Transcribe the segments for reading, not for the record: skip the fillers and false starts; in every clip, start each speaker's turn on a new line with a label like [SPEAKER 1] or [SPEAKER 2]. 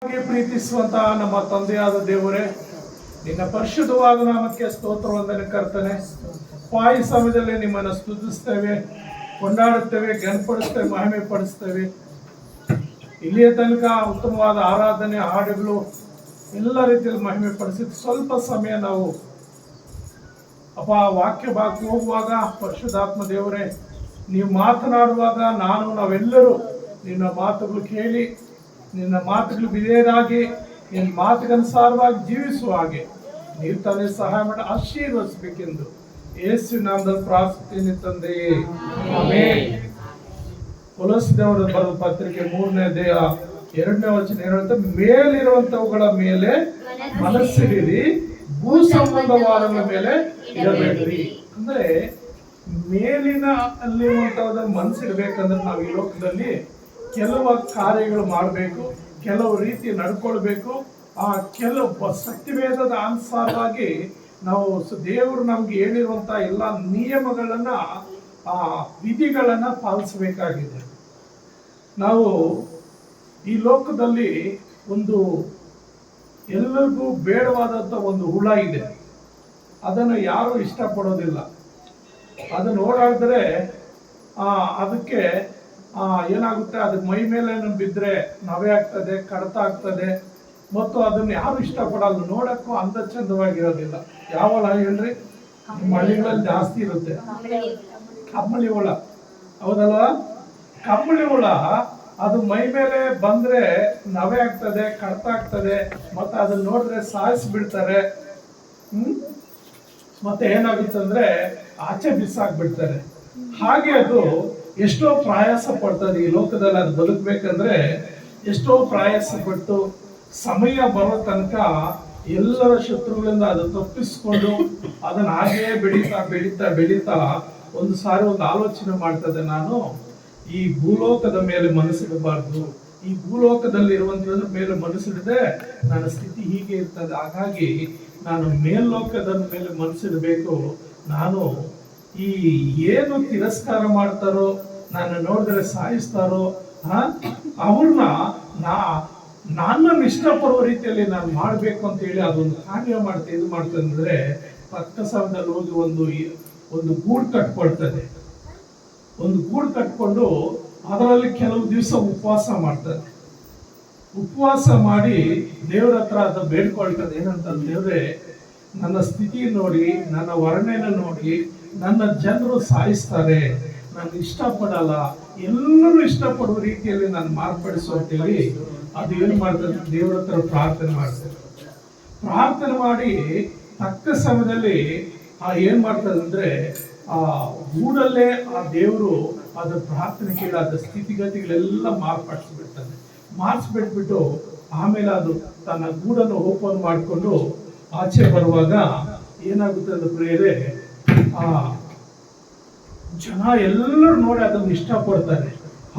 [SPEAKER 1] ಪ್ರೀತಿಸುವಂತಹ ನಮ್ಮ ತಂದೆಯಾದ ದೇವರೇ, ನಿನ್ನ ಪರಿಶುದ್ಧವಾದ ನಾಮಕ್ಕೆ ಸ್ತೋತ್ರ ವಂದನೆ ಕರ್ತನೆ. ಈ ಸಮಯದಲ್ಲಿ ನಿಮ್ಮನ್ನು ಸ್ತುತಿಸ್ತೇವೆ, ಕೊಂಡಾಡುತ್ತೇವೆ, ಘನಪಡಿಸ್ತೇವೆ, ಮಹಿಮೆ ಪಡಿಸ್ತೇವೆ. ಇಲ್ಲಿಯ ತನಕ ಉತ್ತಮವಾದ ಆರಾಧನೆ, ಹಾಡುಗಳು ಎಲ್ಲ ರೀತಿಯಲ್ಲಿ ಮಹಿಮೆ ಪಡಿಸಿದ್ದು. ಸ್ವಲ್ಪ ಸಮಯ ನಾವು ವಾಕ್ಯ ಭಾಗಕ್ಕೆ ಹೋಗುವಾಗ ಪರಿಶುದ್ಧಾತ್ಮ ದೇವರೇ, ನೀವು ಮಾತನಾಡುವಾಗ ನಾವೆಲ್ಲರೂ ನಿನ್ನ ಮಾತುಗಳು ಕೇಳಿ, ನಿನ್ನ ಮಾತುಗಳು ವಿಧೇಯರಾಗಿ, ನಿನ್ನ ಮಾತಿಗನುಸಾರವಾಗಿ ಜೀವಿಸುವ ಹಾಗೆ ನೀವು ತಾನೇ ಸಹಾಯ ಮಾಡಿ ಆಶೀರ್ವದಿಸಬೇಕೆಂದು ಯೇಸು ನಾಮದಲ್ಲಿ ಪ್ರಾರ್ಥಿಸುತ್ತೇನೆ ತಂದೆಯೇ, ಆಮೆನ್. ಕೊಲೊಸ್ಸದವರ ಬರೆದ ಪತ್ರಿಕೆ 3ನೇ ಅಧ್ಯಾಯ 2ನೇ ವಚನ ಹೇಳುತ್ತೆ, ಮೇಲಿರುವಂತವುಗಳ ಮೇಲೆ ಮನಸ್ಸಿಡಿರಿ, ಭೂ ಸಂಬಂಧವಾದಗಳ ಮೇಲೆ ಇರಬೇಡ್ರಿ. ಅಂದ್ರೆ ಮೇಲಿನ ಅಲ್ಲಿರುವಂತಹದ ಮನಸ್ಸಿಡ್ಬೇಕಂದ್ರೆ ನಾವು ಈ ಲೋಕದಲ್ಲಿ ಕೆಲವು ಕಾರ್ಯಗಳು ಮಾಡಬೇಕು, ಕೆಲವು ರೀತಿ ನಡ್ಕೊಳ್ಬೇಕು. ಆ ಕೆಲವು ಸತ್ಯವೇದದ ಅನುಸಾರವಾಗಿ ನಾವು ದೇವರು ನಮ್ಗೆ ಹೇಳಿರುವಂತಹ ಎಲ್ಲ ನಿಯಮಗಳನ್ನ, ಆ ವಿಧಿಗಳನ್ನ ಪಾಲಿಸಬೇಕಾಗಿದೆ. ನಾವು ಈ ಲೋಕದಲ್ಲಿ ಒಂದು ಎಲ್ಲರಿಗೂ ಬೇಡವಾದಂತ ಒಂದು ಹುಳ ಇದೆ, ಅದನ್ನು ಯಾರು ಇಷ್ಟಪಡೋದಿಲ್ಲ. ಅದನ್ನು ಓಡಾಡಿದ್ರೆ ಅದಕ್ಕೆ ಏನಾಗುತ್ತೆ, ಅದಕ್ಕೆ ಮೈ ಮೇಲೆ ಬಿದ್ದರೆ ನವೆ ಆಗ್ತದೆ, ಕಡತ ಆಗ್ತದೆ, ಮತ್ತು ಅದನ್ನು ಯಾರು ಇಷ್ಟಪಡಲ್ಲ. ನೋಡಕ್ಕೂ ಅಂದ ಚಂದವಾಗಿರೋದಿಲ್ಲ. ಯಾವ ಹುಳ ಹೇಳ್ರಿ? ನಿಮ್ಮ ಹಳ್ಳಿಗಳಲ್ಲಿ ಜಾಸ್ತಿ ಇರುತ್ತೆ, ಕಂಬಳಿ ಹುಳ, ಹೌದಲ್ವಾ? ಕಂಬಳಿ ಹುಳ ಅದು ಮೈ ಮೇಲೆ ಬಂದ್ರೆ ನವೆ ಆಗ್ತದೆ, ಕಡತ ಆಗ್ತದೆ, ಮತ್ತೆ ಅದನ್ನ ನೋಡಿದ್ರೆ ಸಾಯಿಸ್ಬಿಡ್ತಾರೆ. ಮತ್ತೆ ಏನಾಗುತ್ತಂದ್ರೆ ಆಚೆ ಬಿಸಾಕ್ಬಿಡ್ತಾರೆ. ಹಾಗೆ ಅದು ಎಷ್ಟೋ ಪ್ರಯಾಸ ಪಡ್ತದೆ ಈ ಲೋಕದಲ್ಲಿ. ಅದು ಬದುಕಬೇಕಂದ್ರೆ ಎಷ್ಟೋ ಪ್ರಯಾಸ ಪಟ್ಟು ಸಮಯ ಬರೋ ತನಕ ಎಲ್ಲರ ಶತ್ರುಗಳಿಂದ ಅದು ತಪ್ಪಿಸ್ಕೊಂಡು ಅದನ್ನ ಹಾಗೆಯೇ ಬೆಳೀತಾ ಬೆಳೀತಾ ಬೆಳೀತಾ ಒಂದು ಸಾರಿ ಒಂದು ಆಲೋಚನೆ ಮಾಡ್ತದೆ, ನಾನು ಈ ಭೂಲೋಕದ ಮೇಲೆ ಮನಸ್ಸಿಡಬಾರ್ದು, ಈ ಭೂಲೋಕದಲ್ಲಿ ಇರುವಂತದ್ರ ಮೇಲೆ ಮನಸ್ಸಿಡದೆ ನನ್ನ ಸ್ಥಿತಿ ಹೀಗೆ ಇರ್ತದೆ. ಹಾಗಾಗಿ ನಾನು ಮೇಲ್ಲೋಕದ ಮೇಲೆ ಮನಸ್ಸಿಡಬೇಕು. ನಾನು ಈ ಏನು ತಿರಸ್ಕಾರ ಮಾಡ್ತಾರೋ, ನಾನು ನೋಡಿದ್ರೆ ಸಾಯಿಸ್ತಾರೋ, ಅವ್ರನ್ನ ನನ್ನನ್ನು ಇಷ್ಟಪಡುವ ರೀತಿಯಲ್ಲಿ ನಾನು ಮಾಡಬೇಕು ಅಂತ ಹೇಳಿ ಅದೊಂದು ಕಾರ್ಯ ಮಾಡ್ತಂದ್ರೆ ಪಕ್ಕ ಸಮಯದಲ್ಲಿ ಹೋಗಿ ಒಂದು ಗೂಡು ಕಟ್ಕೊಳ್ತದೆ. ಒಂದು ಗೂಡು ಕಟ್ಕೊಂಡು ಅದರಲ್ಲಿ ಕೆಲವು ದಿವಸ ಉಪವಾಸ ಮಾಡ್ತದೆ. ಉಪವಾಸ ಮಾಡಿ ದೇವ್ರ ಹತ್ರ ಅದು ಬೇಡ್ಕೊಳ್ತದೆ, ಏನಂತ, ದೇವ್ರೆ ನನ್ನ ಸ್ಥಿತಿ ನೋಡಿ, ನನ್ನ ವರ್ಣೆನ ನೋಡಿ ನನ್ನ ಜನರು ಸಾಯಿಸ್ತಾರೆ, ನಾನು ಇಷ್ಟಪಡಲ್ಲ, ಎಲ್ಲರೂ ಇಷ್ಟಪಡುವ ರೀತಿಯಲ್ಲಿ ನಾನು ಮಾರ್ಪಡಿಸು ಅಂತೇಳಿ ಅದು ಏನು ಮಾಡ್ತದೆ, ದೇವ್ರ ಹತ್ರ ಪ್ರಾರ್ಥನೆ ಮಾಡ್ತದೆ. ಪ್ರಾರ್ಥನೆ ಮಾಡಿ ತಕ್ಕ ಸಮಯದಲ್ಲಿ ಏನ್ ಮಾಡ್ತದೆ ಅಂದ್ರೆ ಆ ಗೂಡಲ್ಲೇ ಆ ದೇವರು ಅದ್ರ ಪ್ರಾರ್ಥನೆ ಕೇಳಿ ಅದ್ರ ಸ್ಥಿತಿಗತಿಗಳೆಲ್ಲ ಮಾರ್ಚ್ಬಿಟ್ಬಿಟ್ಟು ಆಮೇಲೆ ಅದು ತನ್ನ ಗೂಡನ್ನು ಓಪನ್ ಮಾಡಿಕೊಂಡು ಆಚೆ ಬರುವಾಗ ಏನಾಗುತ್ತೆ ಅಂದ್ರೆ ಪ್ರಿಯರೇ, ಜನ ಎಲ್ಲರೂ ನೋಡಿ ಅದನ್ನು ಇಷ್ಟಪಡ್ತಾರೆ.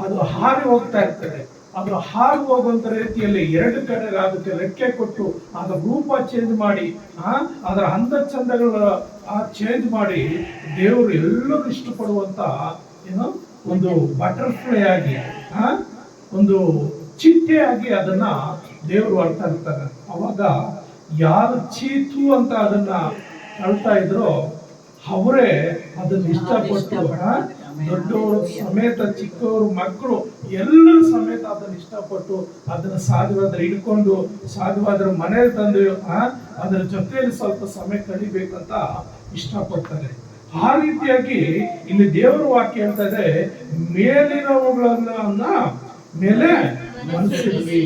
[SPEAKER 1] ಅದು ಹಾರಿ ಹೋಗ್ತಾ ಇರ್ತಾರೆ. ಅದು ಹಾರಿ ಹೋಗುವಂತ ರೀತಿಯಲ್ಲಿ ಎರಡು ಕಡೆ ಅದಕ್ಕೆ ರೆಕ್ಕೆ ಕೊಟ್ಟು ಅದರ ರೂಪ ಚೇಂಜ್ ಮಾಡಿ ಅದರ ಅಂದ ಚಂದಗಳ ಚೇಂಜ್ ಮಾಡಿ ದೇವರು ಎಲ್ಲರೂ ಇಷ್ಟಪಡುವಂತ ಒಂದು ಬಟರ್ಫ್ಲೈ ಆಗಿ ಒಂದು ಚಿಟ್ಟೆಯಾಗಿ ಅದನ್ನ ದೇವರು ಅಳ್ತಾ ಇರ್ತಾರೆ. ಅವಾಗ ಯಾರು ಚೀತು ಅಂತ ಅದನ್ನ ಅಳ್ತಾ ಇದ್ರೋ ಅವರೇ ಅದನ್ನ ಇಷ್ಟಪಟ್ಟು ದೊಡ್ಡವರು ಸಮೇತ, ಚಿಕ್ಕವರು, ಮಕ್ಕಳು ಎಲ್ಲರೂ ಸಮೇತ ಅದನ್ನ ಇಷ್ಟಪಟ್ಟು ಅದನ್ನ ಸಾಧ್ಯವಾದ್ರೆ ಹಿಡ್ಕೊಂಡು, ಸಾಧ್ಯವಾದ್ರೆ ಮನೇಲಿ ತಂದು ಅದರ ಜೊತೆಯಲ್ಲಿ ಸ್ವಲ್ಪ ಸಮಯ ಕಳಿಬೇಕಂತ ಇಷ್ಟಪಡ್ತಾರೆ. ಆ ರೀತಿಯಾಗಿ ಇಲ್ಲಿ ದೇವರ ವಾಕ್ಯ ಹೇಳ್ತಾ ಇದೆ, ಮೇಲಿನವುಗಳನ್ನ ಮೇಲೆ ಮನಸ್ಸಿಡ್ಲಿ.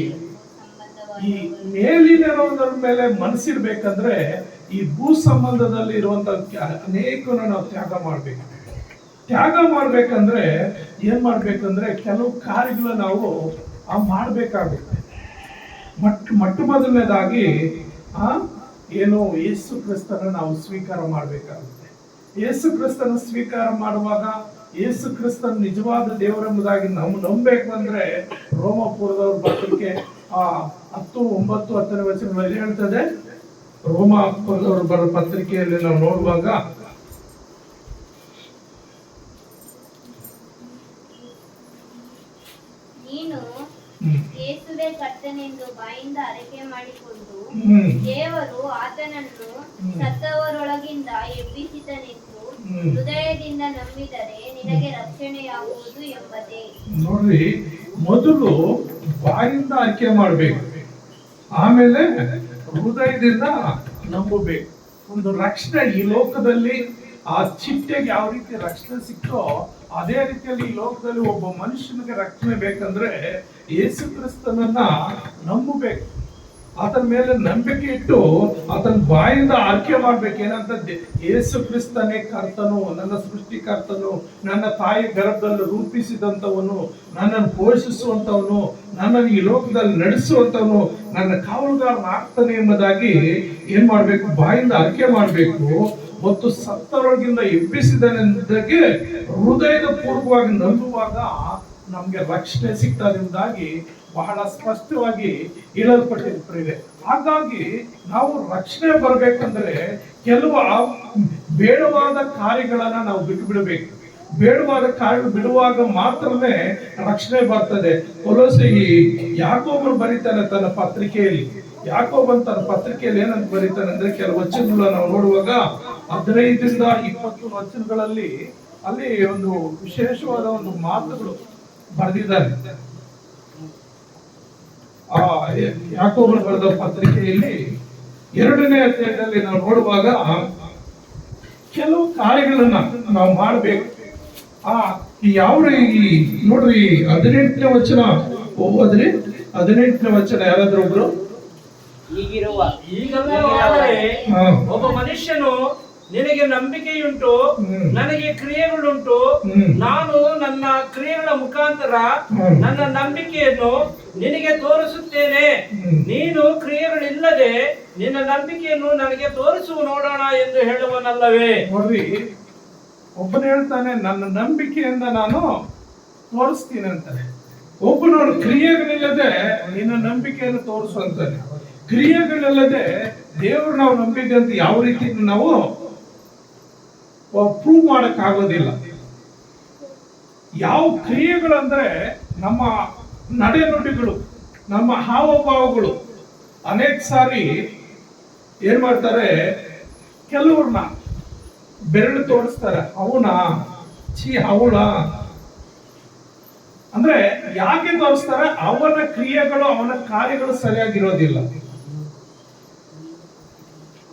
[SPEAKER 1] ಈ ಮೇಲಿನವುಗಳ ಮೇಲೆ ಮನಸ್ಸಿಡ್ಬೇಕಂದ್ರೆ ಈ ಭೂ ಸಂಬಂಧದಲ್ಲಿ ಇರುವಂತ ಅನೇಕನ ನಾವು ತ್ಯಾಗ ಮಾಡ್ಬೇಕಂದ್ರೆ ಏನ್ ಮಾಡ್ಬೇಕಂದ್ರೆ ಕೆಲವು ಕಾರ್ಯಗಳು ನಾವು ಮಾಡ್ಬೇಕಾಗುತ್ತೆ. ಮೊಟ್ಟ ಮೊದಲನೇದಾಗಿ ಏನು ಯೇಸು ಕ್ರಿಸ್ತನ ನಾವು ಸ್ವೀಕಾರ ಮಾಡ್ಬೇಕಾಗುತ್ತೆ. ಯೇಸು ಕ್ರಿಸ್ತನ ಸ್ವೀಕಾರ ಮಾಡುವಾಗ ಯೇಸು ಕ್ರಿಸ್ತನ ನಿಜವಾದ ದೇವರೆಂಬುದಾಗಿ ನಾವು ನಂಬಬೇಕಂದ್ರೆ ರೋಮಪುರದವ್ರ ಪತ್ರಿಕೆ 10:9-10ನೇ ವಚನಗಳಲ್ಲಿ ಹೇಳ್ತದೆ. ರೋಮಪುರದವ್ರ ಬರೋ ಪತ್ರಿಕೆಯಲ್ಲಿ ನಾವು ನೋಡುವಾಗ
[SPEAKER 2] ಯೇಸುವೇ ಕರ್ತನೆಂದು ಬಾಯಿಂದ ಅರಿಕೆ ಮಾಡಿಕೊಂಡು ದೇವರು ಆತನನ್ನು ಸತ್ತವರೊಳಗಿಂದ ಎಬ್ಬಿಸಿದನೆಂದು ಹೃದಯದಿಂದ ನಂಬಿದರೆ ನಿನಗೆ ರಕ್ಷಣೆಯಾಗುವುದು ಎಂಬುದೇ.
[SPEAKER 1] ನೋಡ್ರಿ, ಮೊದಲು ಬಾಯಿಂದ ಅರಿಕೆ ಮಾಡ್ಬೇಕು, ಆಮೇಲೆ ಹೃದಯದಿಂದ ನಂಬಬೇಕು. ಒಂದು ರಕ್ಷಣೆ ಈ ಲೋಕದಲ್ಲಿ ಆ ಚಿಟ್ಟೆಗೆ ಯಾವ ರೀತಿ ರಕ್ಷಣೆ ಸಿಕ್ತೋ ಅದೇ ರೀತಿಯಲ್ಲಿ ಈ ಲೋಕದಲ್ಲಿ ಒಬ್ಬ ಮನುಷ್ಯನಿಗೆ ರಕ್ಷಣೆ ಬೇಕಂದ್ರೆ ಯೇಸು ಕ್ರಿಸ್ತನನ್ನ ನಂಬಬೇಕು, ಆತನ ಮೇಲೆ ನಂಬಿಕೆ ಇಟ್ಟು ಆತನ ಬಾಯಿಂದ ಆರ್ಕೆ ಮಾಡ್ಬೇಕು. ಏನಂತ, ಯೇಸು ಕ್ರಿಸ್ತನೇ ಕರ್ತನು, ನನ್ನ ಸೃಷ್ಟಿಕರ್ತನು, ನನ್ನ ತಾಯಿ ಗರ್ಭದಲ್ಲಿ ರೂಪಿಸಿದಂಥವನು, ನನ್ನನ್ನು ಪೋಷಿಸುವಂತವನು, ನನ್ನನ್ನು ಈ ಲೋಕದಲ್ಲಿ ನಡೆಸುವಂತವನು, ನನ್ನ ಕಾವಲುಗಾರನಾಗ್ತಾನೆ ಎಂಬುದಾಗಿ ಏನ್ ಮಾಡ್ಬೇಕು, ಬಾಯಿಂದ ಆರ್ಕೆ ಮಾಡ್ಬೇಕು. ಮತ್ತು ಸತ್ತರೊಳಗಿಂದ ಎಬ್ಬಿಸಿದನೆಂದಾಗಿ ಹೃದಯದ ಪೂರ್ವವಾಗಿ ನಂಬುವಾಗ ನಮ್ಗೆ ರಕ್ಷಣೆ ಸಿಗ್ತದೆ ಎಂಬುದಾಗಿ ಬಹಳ ಸ್ಪಷ್ಟವಾಗಿ ಹೇಳಲ್ಪಟ್ಟಿರ್ತದೆ. ಹಾಗಾಗಿ ನಾವು ರಕ್ಷಣೆ ಬರ್ಬೇಕಂದ್ರೆ ಕೆಲವು ಬೇಡವಾದ ಕಾರ್ಯಗಳನ್ನ ನಾವು ಬಿಟ್ಟು ಬಿಡಬೇಕು. ಬೇಡವಾದ ಕಾರ್ಯ ಬಿಡುವಾಗ ಮಾತ್ರನೇ ರಕ್ಷಣೆ ಬರ್ತದೆ. ಕೊಲೊಸೆ ಯಾಕೋಬನು ಬರೀತಾನೆ ತನ್ನ ಪತ್ರಿಕೆಯಲ್ಲಿ, ಯಾಕೋಬನ್ ತನ್ನ ಪತ್ರಿಕೆಯಲ್ಲಿ ಏನಂತ ಬರೀತಾನೆ ಅಂದ್ರೆ, ಕೆಲವು ವಚನಗಳನ್ನ ನಾವು ನೋಡುವಾಗ 15ರಿಂದ 20 ವಚನಗಳಲ್ಲಿ ಅಲ್ಲಿ ಒಂದು ವಿಶೇಷವಾದ ಒಂದು ಮಾತುಗಳು ಬರೆದಿದ್ದಾರೆ. ಯಾಕೋಬನು ಬರೆದ ಪತ್ರಿಕೆಯಲ್ಲಿ 2ನೇ ಅಧ್ಯಾಯದಲ್ಲಿ ನಾವು ನೋಡುವಾಗ ಕೆಲವು ಕಾರ್ಯಗಳನ್ನ ನಾವು ಮಾಡಬೇಕು. ಯಾವ ನೋಡ್ರಿ 18ನೇ ವಚನ ಓದಿದ್ರೆ, 18ನೇ ವಚನ ಯಾರಾದ್ರೂ ಒಬ್ರು.
[SPEAKER 3] ಈಗಲೇ ಒಬ್ಬ ಮನುಷ್ಯನು ನಿನಗೆ ನಂಬಿಕೆಯುಂಟು, ನನಗೆ ಕ್ರಿಯೆಗಳುಂಟು, ನಾನು ನನ್ನ ಕ್ರಿಯೆಗಳ ಮುಖಾಂತರ ನನ್ನ ನಂಬಿಕೆಯನ್ನು ನಿನಗೆ ತೋರಿಸುತ್ತೇನೆ, ನೀನು ಕ್ರಿಯೆಗಳಿಲ್ಲದೆ ನಿನ್ನ ನಂಬಿಕೆಯನ್ನು ನನಗೆ ತೋರಿಸು ನೋಡೋಣ ಎಂದು ಹೇಳುವನಲ್ಲವೇ.
[SPEAKER 1] ನೋಡ್ರಿ, ಒಬ್ಬನು ಹೇಳ್ತಾನೆ ನನ್ನ ನಂಬಿಕೆಯಿಂದ ನಾನು ತೋರಿಸ್ತೀನಿ ಅಂತಾನೆ. ಒಬ್ಬನವರು ಕ್ರಿಯೆಗಳಿಲ್ಲದೆ ನಿನ್ನ ನಂಬಿಕೆಯನ್ನು ತೋರಿಸು ಅಂತಾನೆ. ಕ್ರಿಯೆಗಳಿಲ್ಲದೆ ದೇವರು ನಾವು ನಂಬಿದ್ದೆ ಅಂತ ಯಾವ ರೀತಿ ನಾವು ಪ್ರೂವ್ ಮಾಡಕ್ ಆಗೋದಿಲ್ಲ. ಯಾವ ಕ್ರಿಯೆಗಳಂದ್ರೆ ನಮ್ಮ ನಡೆನುಡಿಗಳು, ನಮ್ಮ ಹಾವಭಾವಗಳು. ಅನೇಕ ಸಾರಿ ಏನ್ ಮಾಡ್ತಾರೆ, ಕೆಲವ್ರನ್ನ ಬೆರಳು ತೋರಿಸ್ತಾರೆ, ಅವನ ಅವಳ ಅಂದ್ರೆ ಯಾಕೆ ತೋರಿಸ್ತಾರೆ, ಅವನ ಕ್ರಿಯೆಗಳು ಅವನ ಕಾರ್ಯಗಳು ಸರಿಯಾಗಿರೋದಿಲ್ಲ.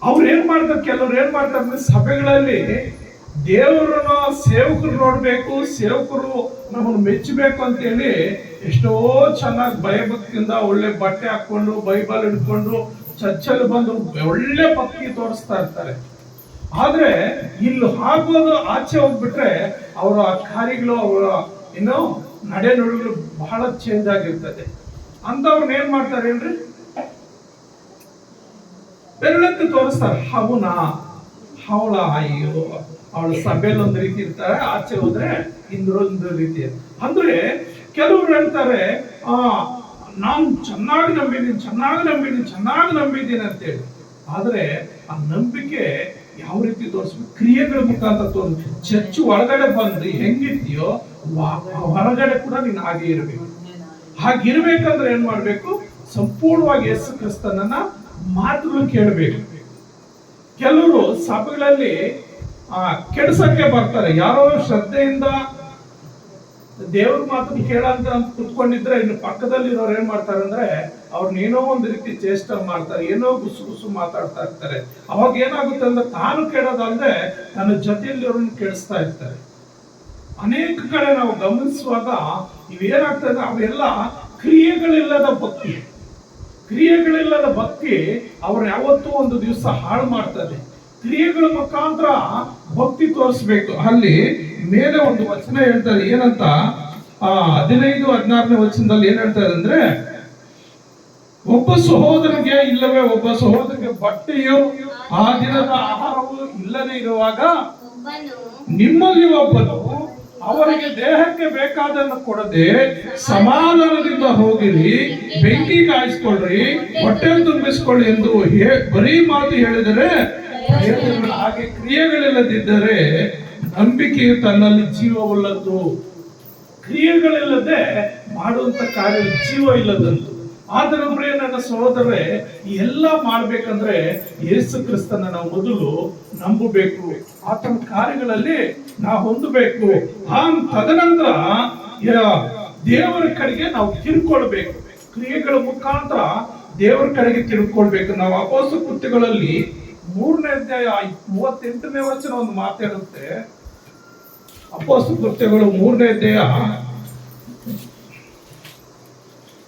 [SPEAKER 1] ಅವ್ರು ಏನ್ ಮಾಡ್ತಾರೆ, ಕೆಲವ್ರು ಏನ್ ಮಾಡ್ತಾರೆ ಅಂದ್ರೆ ಸಭೆಗಳಲ್ಲಿ ದೇವರನ್ನ ಸೇವಕರು ನೋಡ್ಬೇಕು, ಸೇವಕರು ನಮ್ಮನ್ನು ಮೆಚ್ಚಬೇಕು ಅಂತೇಳಿ ಎಷ್ಟೋ ಚೆನ್ನಾಗಿ ಭಯಭಕ್ತಿಯಿಂದ ಒಳ್ಳೆ ಬಟ್ಟೆ ಹಾಕೊಂಡು ಬೈಬಲ್ ಹಿಡ್ಕೊಂಡು ಚರ್ಚಲ್ಲಿ ಬಂದು ಒಳ್ಳೆ ಭಕ್ತಿ ತೋರಿಸ್ತಾ ಇರ್ತಾರೆ. ಆದ್ರೆ ಇಲ್ಲಿ ಆಗೋದು ಆಚೆ ಹೋಗ್ಬಿಟ್ರೆ ಅವರ ಕಾರ್ಯಗಳು, ಅವರ ಏನೋ ನಡೆ ನುಡಿಗಳು ಬಹಳ ಚೇಂಜ್ ಆಗಿರ್ತದೆ. ಅಂತವ್ರನ್ನ ಏನ್ ಮಾಡ್ತಾರೆ ಏನ್ರಿ, ಬೆರಳಂತ ತೋರಿಸ್ತಾರೆ, ಅವನ ಅವಳ ಅಯ್ಯೋ ಅವಳ ಸಭೆಯಲ್ಲಿ ಒಂದು ರೀತಿ ಇರ್ತಾರೆ, ಆಚೆ ಹೋದ್ರೆ ಇಂದ್ರೊಂದು ರೀತಿ. ಅಂದ್ರೆ ಕೆಲವ್ರು ಹೇಳ್ತಾರೆ ನಾನು ಚೆನ್ನಾಗಿ ನಂಬಿದ್ದೀನಿ ಅಂತೇಳಿ. ಆದ್ರೆ ಆ ನಂಬಿಕೆ ಯಾವ ರೀತಿ ತೋರಿಸ್ಬೇಕು, ಕ್ರಿಯೆಗಳ ಮುಖಾಂತರ ತೋರಿಸ್. ಚರ್ಚ್ ಒಳಗಡೆ ಬಂದು ಹೆಂಗಿರ್ತೀಯೋ ಹೊರಗಡೆ ಕೂಡ ನೀನು ಹಾಗೆ ಇರಬೇಕು. ಹಾಗಿರ್ಬೇಕಂದ್ರೆ ಏನ್ ಮಾಡ್ಬೇಕು, ಸಂಪೂರ್ಣವಾಗಿ ಯೇಸು ಕ್ರಿಸ್ತನನ್ನ ಮಾತುಗಳು ಕೇಳಬೇಕು. ಕೆಲವರು ಸಭೆಗಳಲ್ಲಿ ಕೆಡ್ಸಕ್ಕೆ ಬರ್ತಾರೆ. ಯಾರೋ ಶ್ರದ್ಧೆಯಿಂದ ದೇವ್ರ ಮಾತನ್ನು ಕೇಳಂತ ಕುತ್ಕೊಂಡಿದ್ರೆ ಇನ್ನು ಪಕ್ಕದಲ್ಲಿರೋರು ಏನ್ ಮಾಡ್ತಾರೆ ಅಂದ್ರೆ ಅವ್ರನ್ನ ಏನೋ ಒಂದು ರೀತಿ ಚೇಷ್ಟೆ ಮಾಡ್ತಾರೆ, ಏನೋ ಗುಸು ಮಾತಾಡ್ತಾ ಇರ್ತಾರೆ. ಅವಾಗ ಏನಾಗುತ್ತೆ ಅಂದ್ರೆ ತಾನು ಕೇಳೋದಲ್ಲದೆ ತನ್ನ ಜೊತೆಯಲ್ಲಿರೋರನ್ನ ಕೆಡಿಸ್ತಾ ಇರ್ತಾರೆ. ಅನೇಕ ಕಡೆ ನಾವು ಗಮನಿಸುವಾಗ ಇವೇನಾಗ್ತದೆ, ಅವೆಲ್ಲ ಕ್ರಿಯೆಗಳಿಲ್ಲದ ಭಕ್ತಿ. ಕ್ರಿಯೆಗಳಿಲ್ಲದ ಭಕ್ತಿ ಅವ್ರು ಯಾವತ್ತೂ ಒಂದು ದಿವಸ ಹಾಳು ಮಾಡ್ತದೆ. ಕ್ರಿಯೆಗಳ ಮುಖಾಂತರ ಭಕ್ತಿ ತೋರಿಸ್ಬೇಕು. ಅಲ್ಲಿ ಮೇಲೆ ಒಂದು ವಚನ ಹೇಳ್ತಾರೆ, ಏನಂತ 15-16ನೇ ವಚನದಲ್ಲಿ ಏನ್ ಹೇಳ್ತಾರೆ ಅಂದ್ರೆ, ಒಬ್ಬ ಸಹೋದರನಿಗೆ ಇಲ್ಲವೇ ಒಬ್ಬ ಸಹೋದರಿಗೆ ಬಟ್ಟೆಯು ಆ ದಿನದ ಆಹಾರವು ಇಲ್ಲದೆ ಇರುವಾಗ ನಿಮ್ಮಲ್ಲಿ ಒಬ್ಬನು ಅವರಿಗೆ ದೇಹಕ್ಕೆ ಬೇಕಾದನ್ನು ಕೊಡದೆ ಸಮಾಧಾನದಿಂದ ಹೋಗಿರಿ, ಬೆಂಕಿ ಕಾಯಿಸ್ಕೊಳ್ರಿ, ಹೊಟ್ಟೆ ತುಂಬಿಸ್ಕೊಳ್ಳಿ ಎಂದು ಬರೀ ಮಾತು ಹೇಳಿದರೆ ಹಾಗೆ ಕ್ರಿಯೆಗಳಿಲ್ಲದಿದ್ದರೆ ನಂಬಿಕೆಯು ತನ್ನಲ್ಲಿ ಜೀವವುಳ್ಳದ್ದು. ಕ್ರಿಯೆಗಳಿಲ್ಲದೆ ಮಾಡುವಂತ ಕಾರ್ಯ ಜೀವ ಇಲ್ಲದಂತು. ಆದರೆ ಪ್ರಿಯ ನನ್ನ ಸಹೋದರರೇ, ಈ ಎಲ್ಲ ಮಾಡ್ಬೇಕಂದ್ರೆ ಯೇಸು ಕ್ರಿಸ್ತನ ನಾವು ಮೊದಲು ನಂಬಬೇಕು, ಆತನ ಕಾರ್ಯಗಳಲ್ಲಿ ನಾವು ಹೊಂದಬೇಕು. ತದನಂತರ ದೇವರ ಕಡೆಗೆ ನಾವು ತಿಳ್ಕೊಳ್ಬೇಕು, ಕ್ರಿಯೆಗಳ ಮುಖಾಂತರ ದೇವರ ಕಡೆಗೆ ತಿಳ್ಕೊಳ್ಬೇಕು. ನಾವು ಅಪೊಸ್ತಲ ಕೃತ್ಯಗಳಲ್ಲಿ 3ನೇ ಅಧ್ಯಾಯ 38ನೇ ವಚನ ಒಂದು ಮಾತಾಡುತ್ತೆ. ಅಪೊಸ್ತಲ ಕೃತ್ಯಗಳು 3ನೇ ಅಧ್ಯಾಯ